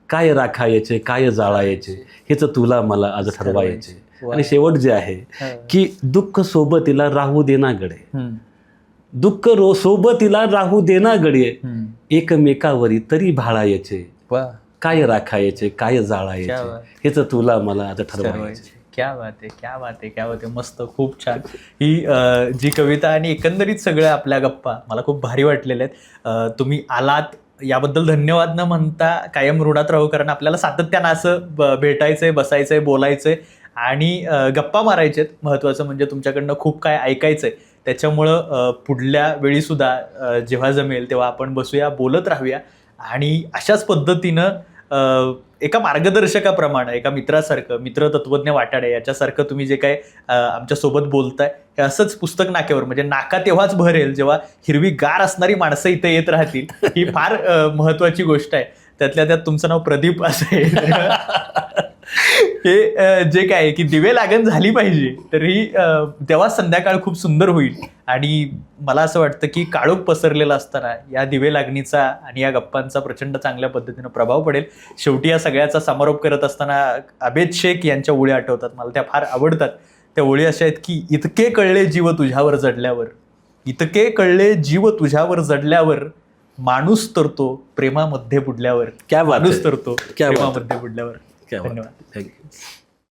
S1: काय राखायचे काय जाळायचे, हेच तुला मला आज ठरवायचे. आणि शेवट जे आहे की दुःख सोबतीला राहू दे ना गडे, दुःख सोबतीला राहू देना गडे, एकमेकावरी तरी भाळायचे, काय राखायचे काय जाळायचे, हेच तुला मला आता ठरवायचे.
S2: क्या बात आहे, क्या बात आहे, क्या बात आहे. मस्त, खूप छान. ही जी कविता आणि एकंदरीत सगळ्या आपल्या गप्पा मला खूप भारी वाटलेल्या आहेत. तुम्ही आलात याबद्दल धन्यवाद न म्हणता कायम ऋणात राहू, कारण आपल्याला सातत्यानं असं भेटायचंय, बसायचंय, बोलायचंय आणि गप्पा मारायचेत. महत्त्वाचं म्हणजे तुमच्याकडनं खूप काय ऐकायचंय. त्याच्यामुळं पुढल्या वेळीसुद्धा जेव्हा जमेल तेव्हा आपण बसूया, बोलत राहूया आणि अशाच पद्धतीनं एका मार्गदर्शकाप्रमाणे, एका मित्रासारखं, मित्र तत्वज्ञ वाटाडे याच्यासारखं तुम्ही जे काय आमच्यासोबत बोलताय हे असंच पुस्तक नाक्यावर, म्हणजे नाका तेव्हाच भरेल जेव्हा हिरवी गार असणारी माणसं इथे येत राहतील. ही फार महत्वाची गोष्ट आहे. त्यातल्या त्यात तुमचं नाव प्रदीप असं आहे. हे जे काय आहे की दिवे लागण झाली पाहिजे, तरी तेव्हा संध्याकाळ खूप सुंदर होईल. आणि मला असं वाटतं की काळोख पसरलेला असताना या दिवे लागणीचा आणि या गप्पांचा प्रचंड चांगल्या पद्धतीनं प्रभाव पडेल. शेवटी या सगळ्याचा समारोप करत असताना अबेद शेख यांच्या ओळी आठवतात. मला त्या फार आवडतात. त्या ओळी अशा आहेत की इतके कळले जीव तुझ्यावर जडल्यावर, इतके कळले जीव तुझ्यावर जडल्यावर, माणूस तरतो प्रेमामध्ये बुडल्यावर.
S1: क्या बात है.
S2: माणूस तरतो
S1: क्या बात है.
S2: प्रेमामध्ये बुडल्यावर. धन्यवाद.
S1: थँक्यू.